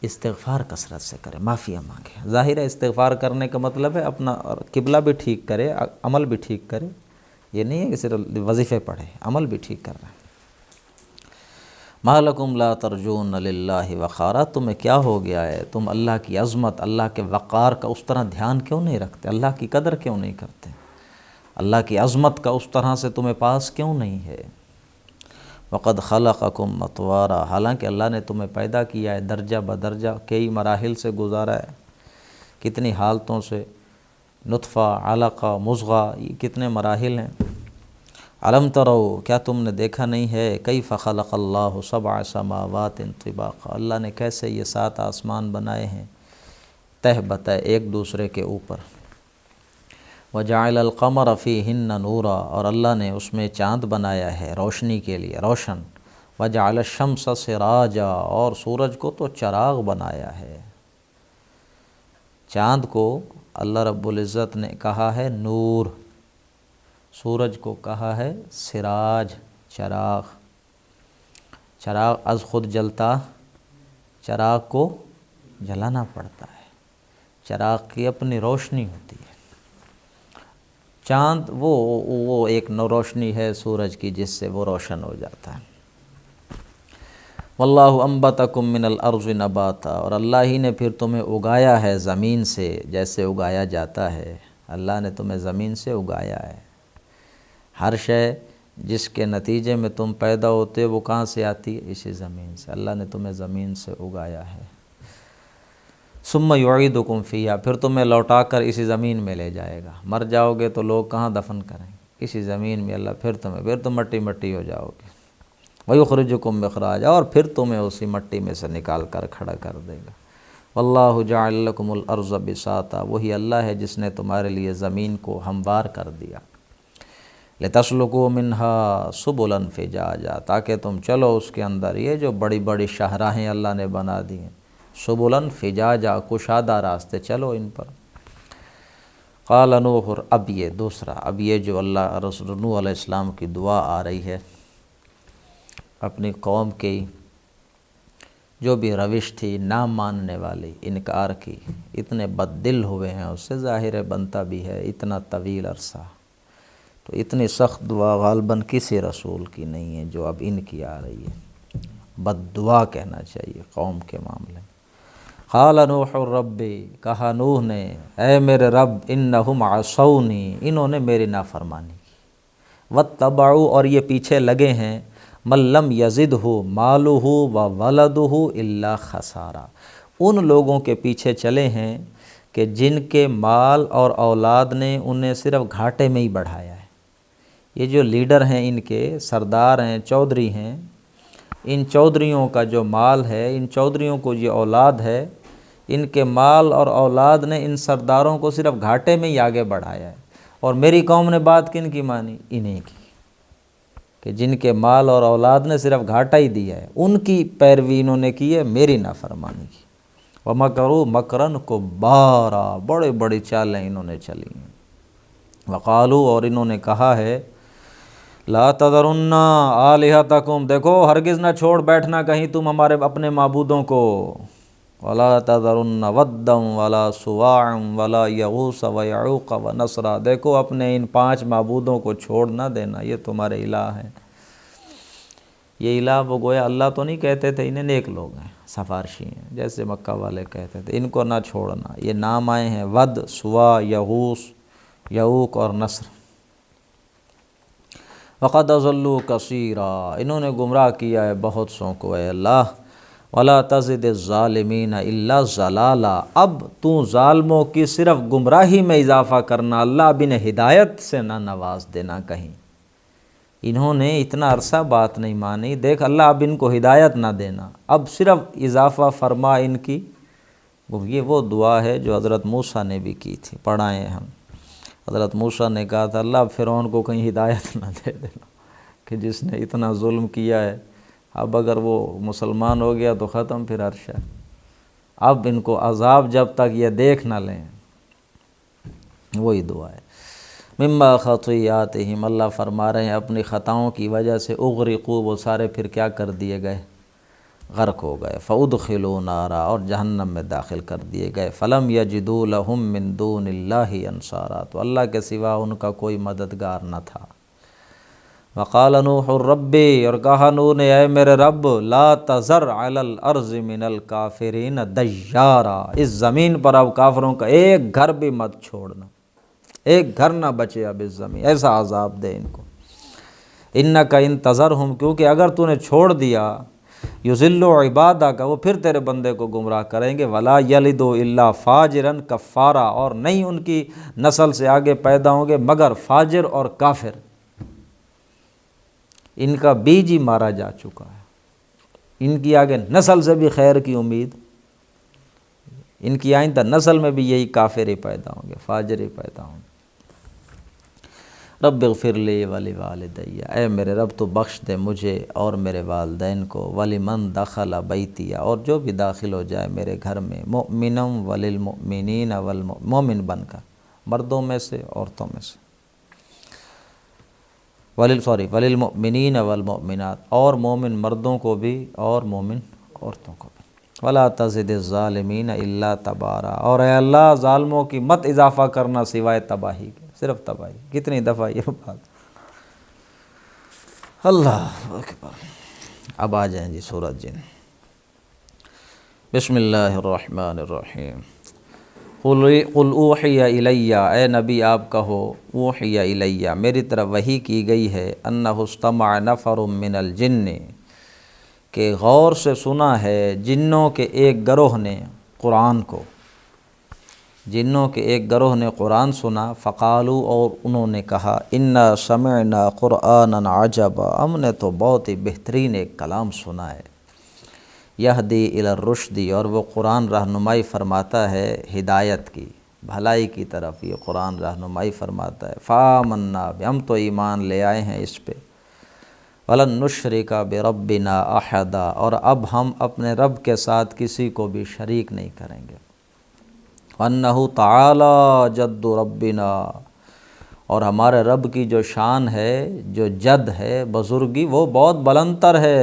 استغفار کثرت سے کرے، معافیہ مانگے۔ ظاہر ہے استغفار کرنے کا مطلب ہے اپنا قبلہ بھی ٹھیک کرے، عمل بھی ٹھیک کرے، یہ نہیں ہے کہ صرف وظیفے پڑھے، عمل بھی ٹھیک کر رہے ہیں۔ مَا لَكُمْ لَا تَرْجُونَ لِلَّهِ وَقَارًا، تمہیں کیا ہو گیا ہے، تم اللہ کی عظمت، اللہ کے وقار کا اس طرح دھیان کیوں نہیں رکھتے، اللہ کی قدر کیوں نہیں کرتے، اللہ کی عظمت کا اس طرح سے تمہیں پاس کیوں نہیں ہے۔ وَقَدْ خَلَقَكُمْ أَطْوَارًا، حالانکہ اللہ نے تمہیں پیدا کیا ہے درجہ بدرجہ، کئی مراحل سے گزارا ہے، کتنی حالتوں سے، نطفہ، علقہ، مضغہ، یہ کتنے مراحل ہیں۔ أَلَمْ تَرَوْا، کیا تم نے دیکھا نہیں ہے، كَيْفَ خَلَقَ اللَّهُ سَبْعَ سَمَاوَاتٍ طِبَاقًا، اللہ نے کیسے یہ 7 آسمان بنائے ہیں تہ بتہ ایک دوسرے کے اوپر۔ وَجَعَلَ الْقَمَرَ فِيهِنَّ نُورًا، اور اللہ نے اس میں چاند بنایا ہے روشنی کے لیے، روشن۔ وَجَعَلَ الشَّمْسَ سِرَاجًا، اور سورج کو تو چراغ بنایا ہے۔ چاند کو اللہ رب العزت نے کہا ہے نور، سورج کو کہا ہے سراج، چراغ۔ چراغ از خود جلتا، چراغ کو جلانا پڑتا ہے، چراغ کی اپنی روشنی ہوتی ہے۔ چاند وہ ایک روشنی ہے سورج کی جس سے وہ روشن ہو جاتا ہے۔ واللہ انبتکم من الارض نباتا، اور اللہ ہی نے پھر تمہیں اگایا ہے زمین سے جیسے اگایا جاتا ہے۔ اللہ نے تمہیں زمین سے اگایا ہے. ہر شے جس کے نتیجے میں تم پیدا ہوتے وہ کہاں سے آتی ہے؟ اسی زمین سے. اللہ نے تمہیں زمین سے اگایا ہے. ثم یعیدکم فیہا، پھر تمہیں لوٹا کر اسی زمین میں لے جائے گا. مر جاؤ گے تو لوگ کہاں دفن کریں گے؟ اسی زمین میں. اللہ پھر تم مٹی مٹی ہو جاؤ گے. ویخرجکم اخراجا، اور پھر تمہیں اسی مٹی میں سے نکال کر کھڑا کر دے گا. واللہ جعل لکم الارض بساطا، وہی اللہ ہے جس نے تمہارے لیے زمین کو ہموار کر دیا. لتسلکوا منہا سبلا فجاجا، تاکہ تم چلو اس کے اندر. یہ جو بڑی بڑی شاہراہیں اللہ نے بنا دی ہیں، سبلا فجاجا، کشادہ راستے، چلو ان پر. قال نوح، اب یہ دوسرا، اب یہ جو اللہ رسول نوح علیہ السلام کی دعا آ رہی ہے اپنی قوم کی جو بھی روش تھی نہ ماننے والی، انکار کی، اتنے بد دل ہوئے ہیں اس سے. ظاہر بنتا بھی ہے اتنا طویل عرصہ، تو اتنی سخت دعا غالباً کسی رسول کی نہیں ہے جو اب ان کی آ رہی ہے. بد دعا کہنا چاہیے قوم کے معاملے میں. قال نوح ربی، کہا نوح نے اے میرے رب، انہم عصونی، انہوں نے میری نافرمانی کی. واتبعوا، اور یہ پیچھے لگے ہیں، من لم یزدہ مالہ وولدہ الا خسارا، ان لوگوں کے پیچھے چلے ہیں کہ جن کے مال اور اولاد نے انہیں صرف گھاٹے میں ہی بڑھایا ہے. یہ جو لیڈر ہیں، ان کے سردار ہیں، چودھری ہیں، ان چودھریوں کا جو مال ہے، ان چودھریوں کو یہ اولاد ہے، ان کے مال اور اولاد نے ان سرداروں کو صرف گھاٹے میں ہی آگے بڑھایا ہے. اور میری قوم نے بات کن کی مانی؟ انہیں کی، کہ جن کے مال اور اولاد نے صرف گھاٹا ہی دیا ہے، ان کی پیروی انہوں نے کی ہے، میری نافرمانی کی. وَمَكَرُوا مَكْرًا كُبَّارًا، بڑے بڑی چالیں انہوں نے چلی ہیں. وَقَالُوا، اور انہوں نے کہا ہے، لا تذرن آلہتکم، دیکھو ہرگز نہ چھوڑ بیٹھنا کہیں تم ہمارے اپنے معبودوں کو. ولا تذرن ودا ولا سواع ولا یغوث ویعوق ونسرا، دیکھو اپنے ان 5 معبودوں کو چھوڑ نہ دینا، یہ تمہارے الہ ہیں. یہ الہ وہ گویا اللہ تو نہیں کہتے تھے، انہیں نیک لوگ ہیں، سفارشی ہیں، جیسے مکہ والے کہتے تھے. ان کو نہ چھوڑنا. یہ نام آئے ہیں ود، سوا، یغوث، یعوق اور نصر. وقد اضلوا کثیرا، انہوں نے گمراہ کیا ہے بہت سوں کو اے اللہ. ولا تزد الظالمین الا ضلالا، اب تو ظالموں کی صرف گمراہی میں اضافہ کرنا، اللہ اب انہیں ہدایت سے نہ نواز دینا کہیں. انہوں نے اتنا عرصہ بات نہیں مانی، دیکھ اللہ اب ان کو ہدایت نہ دینا، اب صرف اضافہ فرما ان کی. یہ وہ دعا ہے جو حضرت موسیٰ نے بھی کی تھی، پڑھائے ہیں ہم. حضرت موسیٰ نے کہا تھا اللہ فرعون کو کہیں ہدایت نہ دے دینا کہ جس نے اتنا ظلم کیا ہے، اب اگر وہ مسلمان ہو گیا تو ختم پھر عرشہ. اب ان کو عذاب جب تک یہ دیکھ نہ لیں. وہی دعا ہے. مما خطیئاتہم، اللہ فرما رہے ہیں اپنی خطاؤں کی وجہ سے اغرقوا، وہ سارے پھر کیا کر دیے گئے؟ غرق ہو گئے. فادخلوا نارا، اور جہنم میں داخل کر دیے گئے. فلم یجدوا لہم من دون اللہ انصارا، تو اللہ کے سوا ان کا کوئی مددگار نہ تھا. وقال نوح ربی، اور کہا نوح نے اے میرے رب، لا تذر علی الارض من الکافرین دیارا، اس زمین پر اب کافروں کا ایک گھر بھی مت چھوڑنا، ایک گھر نہ بچے اب اس زمین، ایسا عذاب دے ان کو. انک ان تذرہم، کیونکہ اگر تو نے چھوڑ دیا، یضلوا عبادک، وہ پھر تیرے بندے کو گمراہ کریں گے. ولا یلدوا الا فاجرا کفارا، اور نہیں ان کی نسل سے آگے پیدا ہوں گے مگر فاجر اور کافر. ان کا بیج ہی مارا جا چکا ہے، ان کی آگے نسل سے بھی خیر کی امید، ان کی آئندہ نسل میں بھی یہی کافر ہی پیدا ہوں گے، فاجر ہی پیدا ہوں گے. رب اغفر لی ولوالدی، اے میرے رب تو بخش دے مجھے اور میرے والدین کو. ولمن دخل بیتی، اور جو بھی داخل ہو جائے میرے گھر میں. مؤمنا وللمؤمنین مومن بن کر، مردوں میں سے عورتوں میں سے. وللمؤمنین والمؤمنات، اور مومن مردوں کو بھی اور مومن عورتوں کو بھی. ولا تزد الظالمین الا تبارا، اور اے اللہ ظالموں کی مت اضافہ کرنا سوائے تباہی کے، صرف تباہی. کتنی دفعہ یہ بات. اللہ اکبر. اب آ جائیں جی سورۃ جن. بسم اللہ الرحمن الرحیم. قل اوحی الیہ، اے نبی آپ کہو اوحی الیہ، میری طرف وحی کی گئی ہے، انہ استمع نفر من الجن، کہ غور سے سنا ہے جنوں کے ایک گروہ نے قرآن کو، جنوں کے ایک گروہ نے قرآن سنا، فقالو، اور انہوں نے کہا، انا سمعنا قرآنا عجبا، ہم نے تو بہت ہی بہترین ایک کلام سنا ہے، یہدی الی الرشد، اور وہ قرآن رہنمائی فرماتا ہے ہدایت کی، بھلائی کی طرف یہ قرآن رہنمائی فرماتا ہے، فآمنا، ہم تو ایمان لے آئے ہیں اس پہ، وَلَن نُشْرِكَ بِرَبِّنَا أَحَدًا، اور اب ہم اپنے رب کے ساتھ کسی کو بھی شریک نہیں کریں گے، وَأَنَّهُ تَعَالَى جَدُّ رَبِّنَا، اور ہمارے رب کی جو شان ہے، جو جد ہے، بزرگی، وہ بہت بلند تر ہے،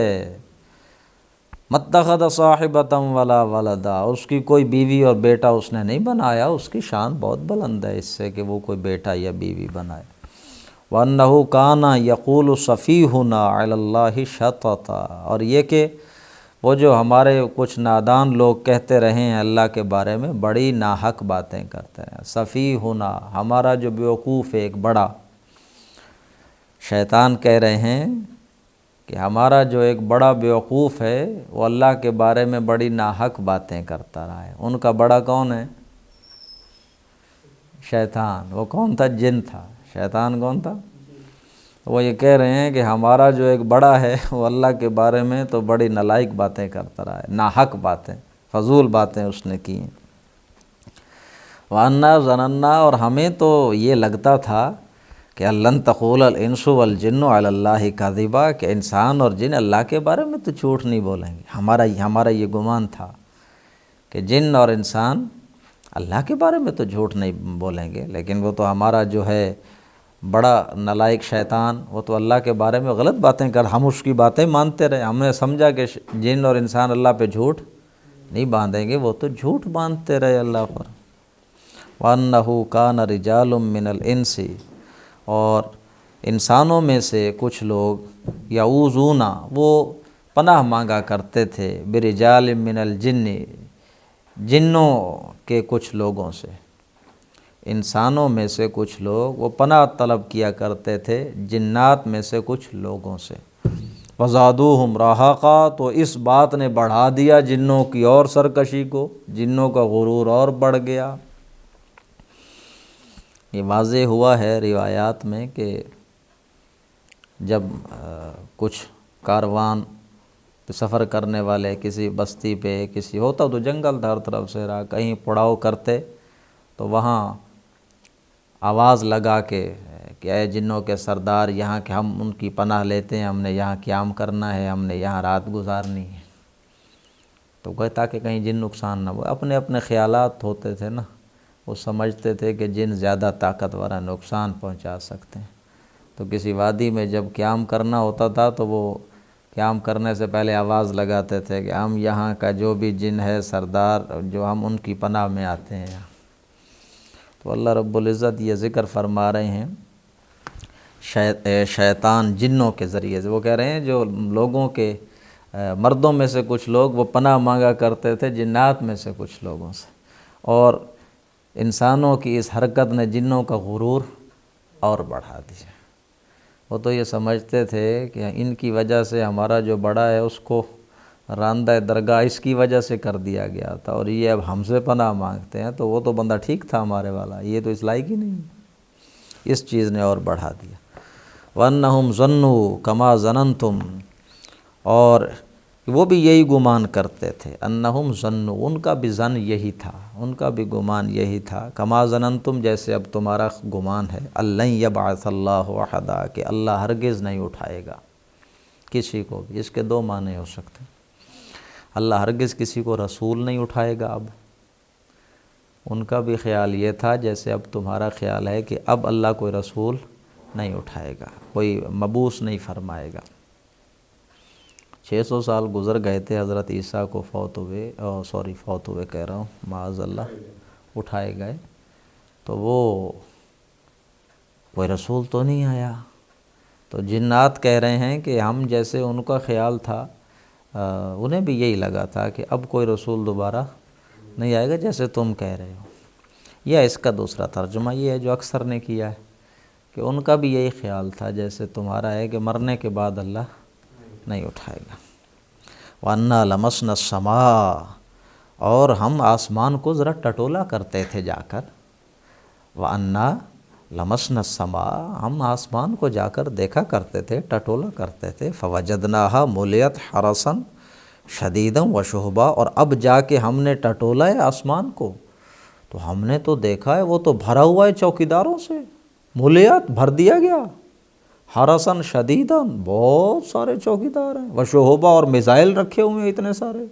مَتَّخَذَ صَاحِبَةً وَلَا وَلَدًا، اس کی کوئی بیوی اور بیٹا اس نے نہیں بنایا، اس کی شان بہت بلند ہے اس سے کہ وہ کوئی بیٹا یا بیوی بنائے، وَأَنَّهُ كَانَ يَقُولُ سَفِيهُنَا عَلَى اللَّهِ شَطَطًا، اور یہ کہ وہ جو ہمارے کچھ نادان لوگ کہتے رہے ہیں اللہ کے بارے میں بڑی ناحق باتیں کرتے ہیں، سفیہنا، ہمارا جو بیوقوف ہے ایک بڑا، شیطان کہہ رہے ہیں کہ ہمارا جو ایک بڑا بیوقوف ہے وہ اللہ کے بارے میں بڑی ناحق باتیں کرتا رہا ہے۔ ان کا بڑا کون ہے؟ شیطان۔ وہ کون تھا؟ جن تھا۔ شیطان کون تھا؟ وہ یہ کہہ رہے ہیں کہ ہمارا جو ایک بڑا ہے وہ اللہ کے بارے میں تو بڑی نالائق باتیں کرتا رہا ہے، ناحق باتیں، فضول باتیں اس نے کی ہیں۔ وَأَنَّا ظَنَنَّا، اور ہمیں تو یہ لگتا تھا کہ لَن تَقُولَ الْإِنسُ وَالْجِنُّ عَلَى اللَّهِ كَذِبًا، کہ انسان اور جن اللہ کے بارے میں تو جھوٹ نہیں بولیں گے۔ ہمارا یہ گمان تھا کہ جن اور انسان اللہ کے بارے میں تو جھوٹ نہیں بولیں گے، لیکن وہ تو ہمارا جو ہے بڑا نالائق شیطان، وہ تو اللہ کے بارے میں غلط باتیں ہم اس کی باتیں مانتے رہے، ہم نے سمجھا کہ جن اور انسان اللہ پہ جھوٹ نہیں باندھیں گے، وہ تو جھوٹ باندھتے رہے اللہ پر۔ وَأَنَّهُ كَانَ رِجَالٌ مِّنَ الْإِنسِ، اور انسانوں میں سے کچھ لوگ یعوذون، وہ پناہ مانگا کرتے تھے، بِرِجَالٍ مِّنَ الْجِنِّ، جنوں کے کچھ لوگوں سے، انسانوں میں سے کچھ لوگ وہ پناہ طلب کیا کرتے تھے جنات میں سے کچھ لوگوں سے، وَزَادُوهُمْ رَهَقًا، تو اس بات نے بڑھا دیا جنوں کی اور سرکشی کو، جنوں کا غرور اور بڑھ گیا۔ یہ واضح ہوا ہے روایات میں کہ جب کچھ کاروان سفر کرنے والے کسی بستی پہ، کسی ہوتا تو جنگل تھا ہر طرف سے رہا، کہیں پڑاؤ کرتے تو وہاں آواز لگا کہ اے جنوں کے سردار، یہاں کہ ہم ان کی پناہ لیتے ہیں، ہم نے یہاں قیام کرنا ہے، ہم نے یہاں رات گزارنی ہے، تو گئے تاکہ کہیں جن نقصان نہ ہو۔ اپنے اپنے خیالات ہوتے تھے نا، وہ سمجھتے تھے کہ جن زیادہ طاقتور ہیں، نقصان پہنچا سکتے ہیں، تو کسی وادی میں جب قیام کرنا ہوتا تھا تو وہ قیام کرنے سے پہلے آواز لگاتے تھے کہ ہم یہاں کا جو بھی جن ہے سردار، جو ہم ان کی پناہ میں آتے ہیں۔ تو اللہ رب العزت یہ ذکر فرما رہے ہیں شیطان جنوں کے ذریعے سے، وہ کہہ رہے ہیں جو لوگوں کے مردوں میں سے کچھ لوگ وہ پناہ مانگا کرتے تھے جنات میں سے کچھ لوگوں سے، اور انسانوں کی اس حرکت نے جنوں کا غرور اور بڑھا دیا۔ وہ تو یہ سمجھتے تھے کہ ان کی وجہ سے ہمارا جو بڑا ہے اس کو راندہ درگاہ اس کی وجہ سے کر دیا گیا تھا، اور یہ اب ہم سے پناہ مانگتے ہیں، تو وہ تو بندہ ٹھیک تھا ہمارے والا، یہ تو اس لائق ہی نہیں، اس چیز نے اور بڑھا دیا۔ وَأَنَّهُمْ ظَنُّوا كَمَا ظَنَنْتُمْ، اور وہ بھی یہی گمان کرتے تھے، انہم ظنوا، ان کا بھی ظن یہی تھا، ان کا بھی گمان یہی تھا، کما ظننتم، جیسے اب تمہارا گمان ہے، لن یبعث اللہ احدا، کہ اللہ ہرگز نہیں اٹھائے گا کسی کو بھی۔ اس کے دو معنی ہو سکتے ہیں، اللہ ہرگز کسی کو رسول نہیں اٹھائے گا اب، ان کا بھی خیال یہ تھا جیسے اب تمہارا خیال ہے کہ اب اللہ کوئی رسول نہیں اٹھائے گا، کوئی مبعوث نہیں فرمائے گا۔ 600 سال گزر گئے تھے حضرت عیسیٰ کو فوت ہوئے کہہ رہا ہوں، معاذ اللہ، اٹھائے گئے، تو وہ کوئی رسول تو نہیں آیا۔ تو جنات کہہ رہے ہیں کہ ہم جیسے ان کا خیال تھا، انہیں بھی یہی لگا تھا کہ اب کوئی رسول دوبارہ نہیں آئے گا جیسے تم کہہ رہے ہو۔ یا اس کا دوسرا ترجمہ یہ ہے جو اکثر نے کیا ہے کہ ان کا بھی یہی خیال تھا جیسے تمہارا ہے کہ مرنے کے بعد اللہ نہیں اٹھائے گا۔ وَأَنَّا لَمَسْنَا السَّمَاءَ، اور ہم آسمان کو ذرا ٹٹولا کرتے تھے جا کر۔ وَأَنَّا لَمَسْنَا السَّمَاءَ، ہم آسمان کو جا کر دیکھا کرتے تھے، ٹٹولا کرتے تھے۔ فَوَجَدْنَاهَا مُلِئَتْ حَرَسًا شَدِيدًا وَشُهُبًا، اور اب جا کے ہم نے ٹٹولا ہے آسمان کو تو ہم نے تو دیکھا ہے وہ تو بھرا ہوا ہے چوکیداروں سے، ملیات بھر دیا گیا، حرسن شدیدن بہت سارے چوکیدار ہیں، وشہبا اور میزائل رکھے ہوئے ہیں اتنے سارے۔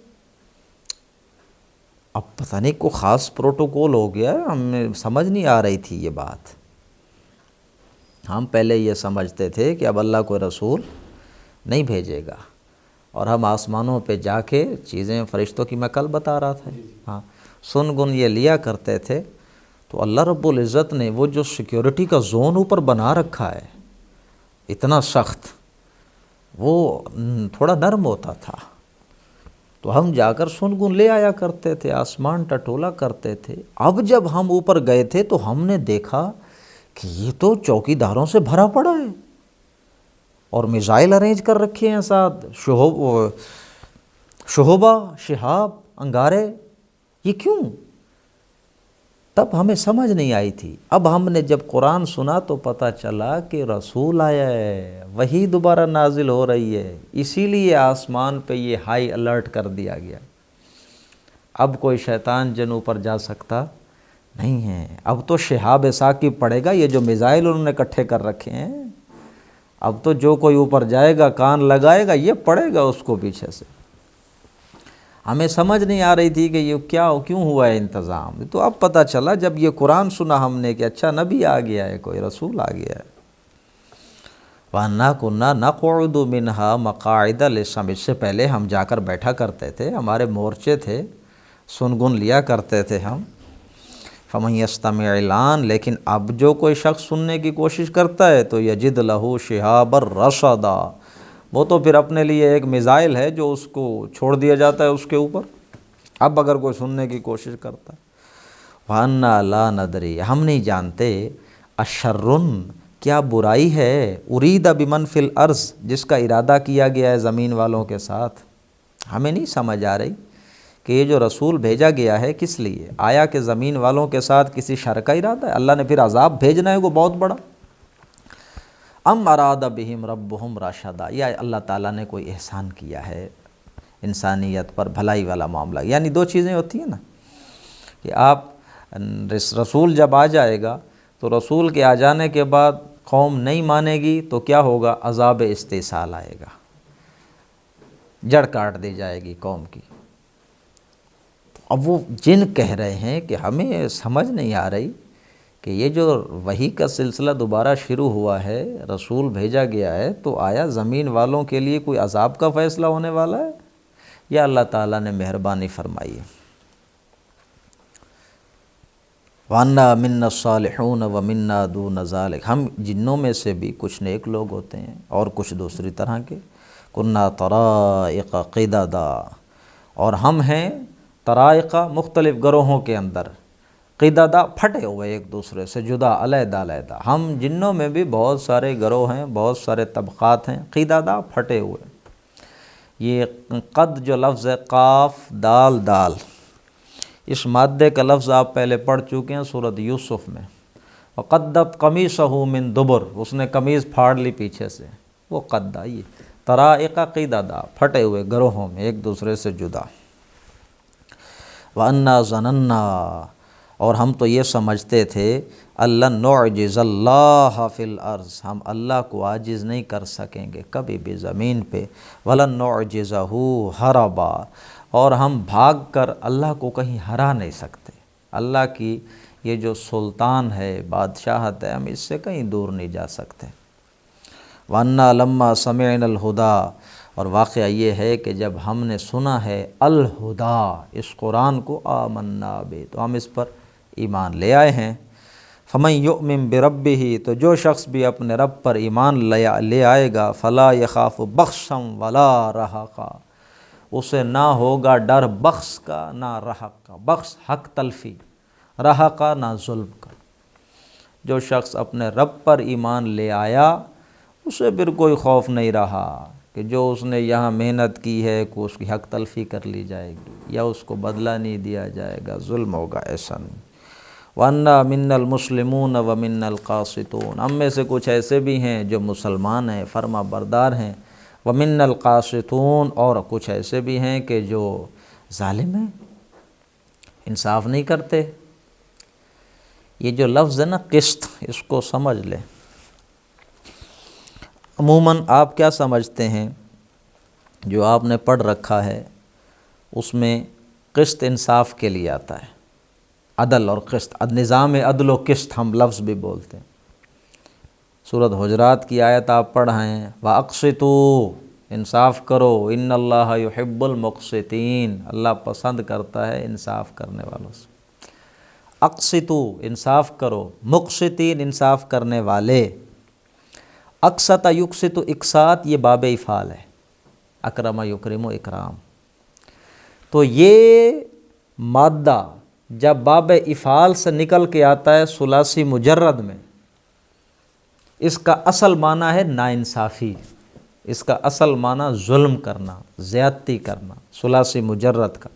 اب پتہ نہیں کوئی خاص پروٹوکول ہو گیا ہے، ہمیں سمجھ نہیں آ رہی تھی یہ بات۔ ہم پہلے یہ سمجھتے تھے کہ اب اللہ کوئی رسول نہیں بھیجے گا، اور ہم آسمانوں پہ جا کے چیزیں فرشتوں کی میں کل بتا رہا تھا، ہاں سن گن یہ لیا کرتے تھے۔ تو اللہ رب العزت نے وہ جو سیکیورٹی کا زون اوپر بنا رکھا ہے اتنا سخت، وہ تھوڑا نرم ہوتا تھا، تو ہم جا کر سن گن لے آیا کرتے تھے، آسمان ٹٹولا کرتے تھے۔ اب جب ہم اوپر گئے تھے تو ہم نے دیکھا کہ یہ تو چوکیداروں سے بھرا پڑا ہے، اور میزائل ارینج کر رکھے ہیں ساتھ، شہبہ شہاب انگارے، یہ کیوں؟ تب ہمیں سمجھ نہیں آئی تھی۔ اب ہم نے جب قرآن سنا تو پتہ چلا کہ رسول آیا ہے، وہی دوبارہ نازل ہو رہی ہے، اسی لیے آسمان پہ یہ ہائی الرٹ کر دیا گیا۔ اب کوئی شیطان جن اوپر جا سکتا نہیں ہے، اب تو شہاب ثاقب پڑے گا، یہ جو میزائل انہوں نے اکٹھے کر رکھے ہیں، اب تو جو کوئی اوپر جائے گا کان لگائے گا یہ پڑے گا اس کو پیچھے سے۔ ہمیں سمجھ نہیں آ رہی تھی کہ یہ کیوں ہوا ہے انتظام، تو اب پتہ چلا جب یہ قرآن سنا ہم نے کہ اچھا نبی آ گیا ہے، کوئی رسول آ گیا ہے۔ وَأَنَّا كُنَّا نَقْعُدُ مِنْهَا مَقَاعِدَ لِلسَّمْعِ، اس سے پہلے ہم جا کر بیٹھا کرتے تھے، ہمارے مورچے تھے، سنگن لیا کرتے تھے ہم۔ فَمَن يَسْتَمِعِ الْآنَ، لیکن اب جو کوئی شخص سننے کی کوشش کرتا ہے تو يَجِدْ لَهُ شِهَابًا رَصَدًا، وہ تو پھر اپنے لیے ایک میزائل ہے جو اس کو چھوڑ دیا جاتا ہے اس کے اوپر، اب اگر کوئی سننے کی کوشش کرتا ہے۔ وَأَنَّا لَا نَدْرِي، ہم نہیں جانتے، أَشَرٌ، کیا برائی ہے، أُرِيدَ بِمَنْ فِي الْأَرْضِ، جس کا ارادہ کیا گیا ہے زمین والوں کے ساتھ۔ ہمیں نہیں سمجھ آ رہی کہ یہ جو رسول بھیجا گیا ہے کس لیے، آیا کہ زمین والوں کے ساتھ کسی شر کا ارادہ ہے، اللہ نے پھر عذاب بھیجنا ہے وہ بہت بڑا، ام اراد بہم ربہم رشدا، یا اللہ تعالیٰ نے کوئی احسان کیا ہے انسانیت پر، بھلائی والا معاملہ۔ یعنی دو چیزیں ہوتی ہیں نا، کہ آپ رسول جب آ جائے گا تو رسول کے آ جانے کے بعد قوم نہیں مانے گی تو کیا ہوگا، عذاب استحصال آئے گا، جڑ کاٹ دی جائے گی قوم کی۔ اب وہ جن کہہ رہے ہیں کہ ہمیں سمجھ نہیں آ رہی کہ یہ جو وحی کا سلسلہ دوبارہ شروع ہوا ہے، رسول بھیجا گیا ہے، تو آیا زمین والوں کے لیے کوئی عذاب کا فیصلہ ہونے والا ہے یا اللہ تعالیٰ نے مہربانی فرمائی ہے۔ وَأَنَّا مِنَّا الصَّالِحُونَ وَمِنَّا دُونَ ذَلِكَ، ہم جنوں میں سے بھی کچھ نیک لوگ ہوتے ہیں اور کچھ دوسری طرح کے۔ كُنَّا طَرَائِقَ قِدَدًا، اور ہم ہیں طرائقہ مختلف گروہوں کے اندر، قددہ پھٹے ہوئے ایک دوسرے سے جدا، علیحدہ علیحدہ۔ ہم جنوں میں بھی بہت سارے گروہ ہیں، بہت سارے طبقات ہیں، قددہ پھٹے ہوئے۔ یہ قد جو لفظ ہے، قاف دال دال، اس مادے کا لفظ آپ پہلے پڑھ چکے ہیں سورۃ یوسف میں، وقدت قمیصہ من دبر، اس نے قمیض پھاڑ لی پیچھے سے، وہ قدہ، یہ طرائق قددہ، پھٹے ہوئے گروہوں میں ایک دوسرے سے جدا۔ وَأَنَّا ظَنَنَّا، اور ہم تو یہ سمجھتے تھے، اللہ نعجز اللہ فی الارض، ہم اللہ کو عاجز نہیں کر سکیں گے کبھی بھی زمین پہ، وَلَن نُعْجِزَهُ هَرَبًا، اور ہم بھاگ کر اللہ کو کہیں ہرا نہیں سکتے، اللہ کی یہ جو سلطان ہے، بادشاہت ہے، ہم اس سے کہیں دور نہیں جا سکتے۔ وَأَنَّا لَمَّا سَمِعْنَا الْهُدَىٰ، اور واقعہ یہ ہے کہ جب ہم نے سنا ہے الہدا، اس قرآن کو، آمنا بہ، تو ہم اس پر ایمان لے آئے ہیں۔ فَمَن يُؤْمِن بِرَبِّهِ، تو جو شخص بھی اپنے رب پر ایمان لے آئے گا، فَلَا يَخَافُ بَخْسًا وَلَا رَهَقًا، اسے نہ ہوگا ڈر بخس کا نہ رحق کا، بخس حق تلفی، رہا کا نہ ظلم کا۔ جو شخص اپنے رب پر ایمان لے آیا اسے پھر کوئی خوف نہیں رہا کہ جو اس نے یہاں محنت کی ہے کہ اس کی حق تلفی کر لی جائے گی یا اس کو بدلہ نہیں دیا جائے گا، ظلم ہوگا، ایسا نہیں۔ وَأَنَّا مِنَّا الْمُسْلِمُونَ وَمِنَّا الْقَاسِطُونَ، ہم میں سے کچھ ایسے بھی ہیں جو مسلمان ہیں، فرما بردار ہیں، وَمِنَّا الْقَاسِطُونَ، اور کچھ ایسے بھی ہیں کہ جو ظالم ہیں، انصاف نہیں کرتے۔ یہ جو لفظ ہے نا قسط، اس کو سمجھ لیں۔ عموماً آپ کیا سمجھتے ہیں، جو آپ نے پڑھ رکھا ہے اس میں قسط انصاف کے لیے آتا ہے، عدل اور قسط، نظام عدل و قسط ہم لفظ بھی بولتے ہیں۔ سورۃ حجرات کی آیت آپ پڑھائیں، وَأَقْسِطُوا، انصاف کرو، إِنَّ اللَّهَ يُحِبُّ الْمُقْسِطِينَ، اللہ پسند کرتا ہے انصاف کرنے والوں سے۔ اقسطوا، انصاف کرو، مقسطین، انصاف کرنے والے۔ اقسط یقسط، اقساط، یہ باب افعال ہے، اکرم یکرم و اکرام۔ تو یہ مادہ جب باب افعال سے نکل کے آتا ہے ثلاثی مجرد میں، اس کا اصل معنی ہے ناانصافی، اس کا اصل معنی ظلم کرنا، زیادتی کرنا، ثلاثی مجرد کا۔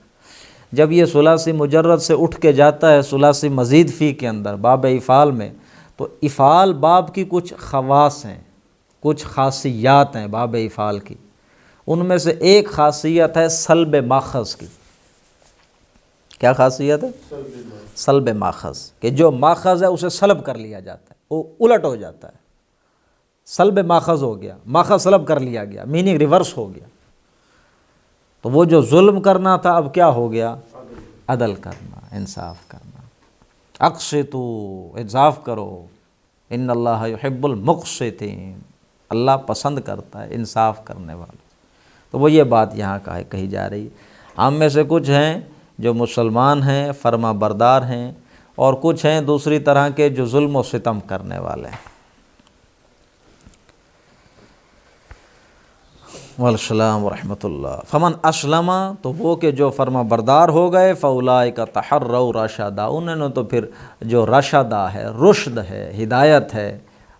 جب یہ ثلاثی مجرد سے اٹھ کے جاتا ہے ثلاثی مزید فی کے اندر باب افعال میں، تو افعال باب کی کچھ خواص ہیں، کچھ خاصیات ہیں باب افعال کی۔ ان میں سے ایک خاصیت ہے سلب ماخذ کی۔ کیا خاصیت ہے؟ سلب ماخذ، کہ جو ماخذ ہے اسے سلب کر لیا جاتا ہے، وہ الٹ ہو جاتا ہے، سلب ماخذ ہو گیا، ماخذ سلب کر لیا گیا، میننگ ریورس ہو گیا۔ تو وہ جو ظلم کرنا تھا اب کیا ہو گیا؟ عدل کرنا، انصاف کرنا۔ اقسطوا، انصاف کرو، ان اللہ یحب المقسطین، اللہ پسند کرتا ہے انصاف کرنے والوں۔ تو وہ یہ بات یہاں کہی جا رہی ہے۔ ہم میں سے کچھ ہیں جو مسلمان ہیں، فرما بردار ہیں، اور کچھ ہیں دوسری طرح کے جو ظلم و ستم کرنے والے ہیں۔ والسلام ورحمۃ اللہ۔ فمن اسلم، تو وہ کہ جو فرما بردار ہو گئے، فاولئک تحروا رشدا، انہوں نے تو پھر جو رشدہ ہے، رشد ہے، ہدایت ہے،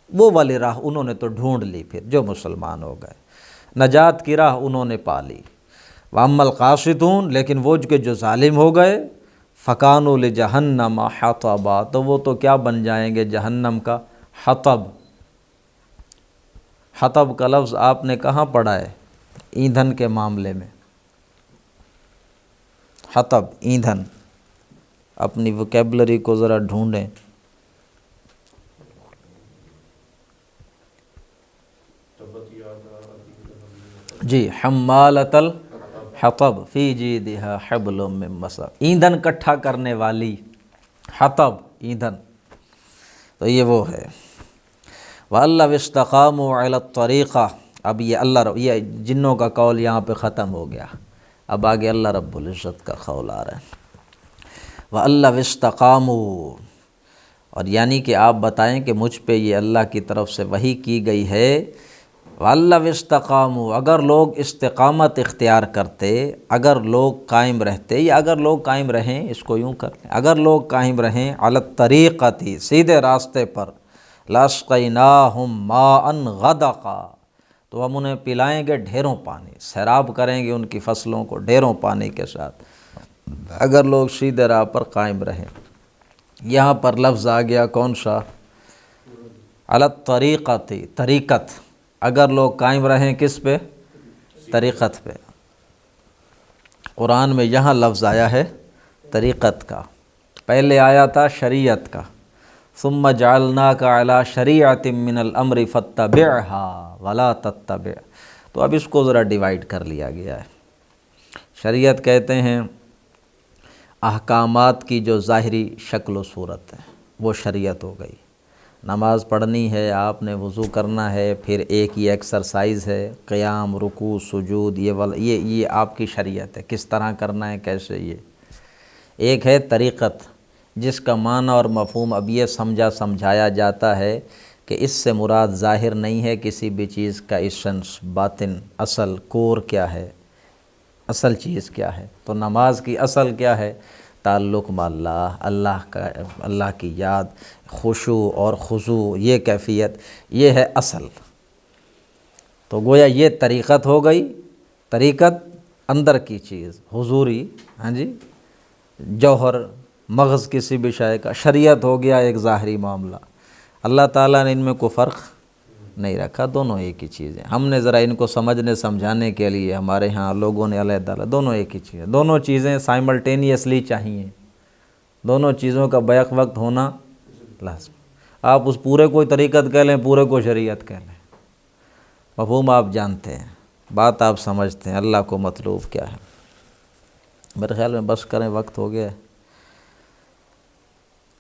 وہ والی راہ انہوں نے تو ڈھونڈ لی، پھر جو مسلمان ہو گئے نجات کی راہ انہوں نے پا لی۔ واما القاسطون، لیکن وہ کہ جو ظالم ہو گئے، فکانوا لجہنم حطبا، تو وہ تو کیا بن جائیں گے؟ جہنم کا حطب۔ حطب کا لفظ آپ نے کہاں پڑھا ہے ایندھن کے معاملے میں؟ حطب، ایندھن، اپنی ووکیبلری کو ذرا ڈھونڈیں۔ جی، حمالۃ الحطب فی جیدہا حبل من مسد، ایندھن کٹھا کرنے والی، حطب، ایندھن، تو یہ وہ ہے۔ وَأَن لَّوْ اسْتَقَامُوا عَلَى الطَّرِيقَةِ، اب یہ جنوں کا قول یہاں پہ ختم ہو گیا، اب آگے اللہ رب العزت کا قول آ رہا ہے۔ وَأَن لَّوْ اسْتَقَامُوا، اور یعنی کہ آپ بتائیں کہ مجھ پہ یہ اللہ کی طرف سے وحی کی گئی ہے۔ وَأَن لَّوْ اسْتَقَامُوا، اگر لوگ استقامت اختیار کرتے، اگر لوگ قائم رہتے، یا اگر لوگ قائم رہیں، اس کو یوں کریں، اگر لوگ قائم رہیں علی الطریقۃ، سیدھے راستے پر، لَأَسْقَيْنَاهُم مَاءً غَدَقًا، تو ہم انہیں پلائیں گے ڈھیروں پانی، سیراب کریں گے ان کی فصلوں کو ڈھیروں پانی کے ساتھ، اگر لوگ سیدھے راہ پر قائم رہیں۔ یہاں پر لفظ آ گیا کون سا؟ علی الطریقۃ، طریقت، اگر لوگ قائم رہیں کس پہ؟ طریقت پہ۔ قرآن میں یہاں لفظ آیا ہے طریقت کا، پہلے آیا تھا شریعت کا، ثم جعلناک علی شریعۃ من الامر فاتبعها ولا تتبع، تو اب اس کو ذرا ڈیوائیڈ کر لیا گیا ہے۔ شریعت کہتے ہیں احکامات کی جو ظاہری شکل و صورت ہے، وہ شریعت ہو گئی۔ نماز پڑھنی ہے، آپ نے وضو کرنا ہے، پھر ایک یہ ایکسرسائز ہے، قیام، رکوع، سجود، یہ آپ کی شریعت ہے، کس طرح کرنا ہے، کیسے۔ یہ ایک ہے طریقت، جس کا معنی اور مفہوم اب یہ سمجھایا جاتا ہے کہ اس سے مراد ظاہر نہیں ہے کسی بھی چیز کا ایسنس، باطن، اصل، کور کیا ہے، اصل چیز کیا ہے۔ تو نماز کی اصل کیا ہے؟ تعلق با اللہ کی یاد، خشوع اور خضوع، یہ کیفیت، یہ ہے اصل۔ تو گویا یہ طریقت ہو گئی، طریقت اندر کی چیز، حضوری، ہاں جی، جوہر مغز کسی بھی شے کا، شریعت ہو گیا ایک ظاہری معاملہ۔ اللہ تعالیٰ نے ان میں کوئی فرق نہیں رکھا، دونوں ایک ہی چیز ہیں۔ ہم نے ذرا ان کو سمجھنے سمجھانے کے لیے ہمارے ہاں لوگوں نے علیحدہ، دونوں ایک ہی چیز ہے، دونوں چیزیں سائملٹینیسلی چاہیے، دونوں چیزوں کا بیک وقت ہونا لازم۔ آپ اس پورے کو طریقت کہہ لیں، پورے کو شریعت کہہ لیں، مفہوم آپ جانتے ہیں، بات آپ سمجھتے ہیں، اللہ کو مطلوب کیا ہے۔ میرے خیال میں بس کریں، وقت ہو گیا ہے،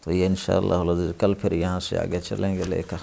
تو یہ انشاءاللہ کل پھر یہاں سے آگے چلیں گے لے کر۔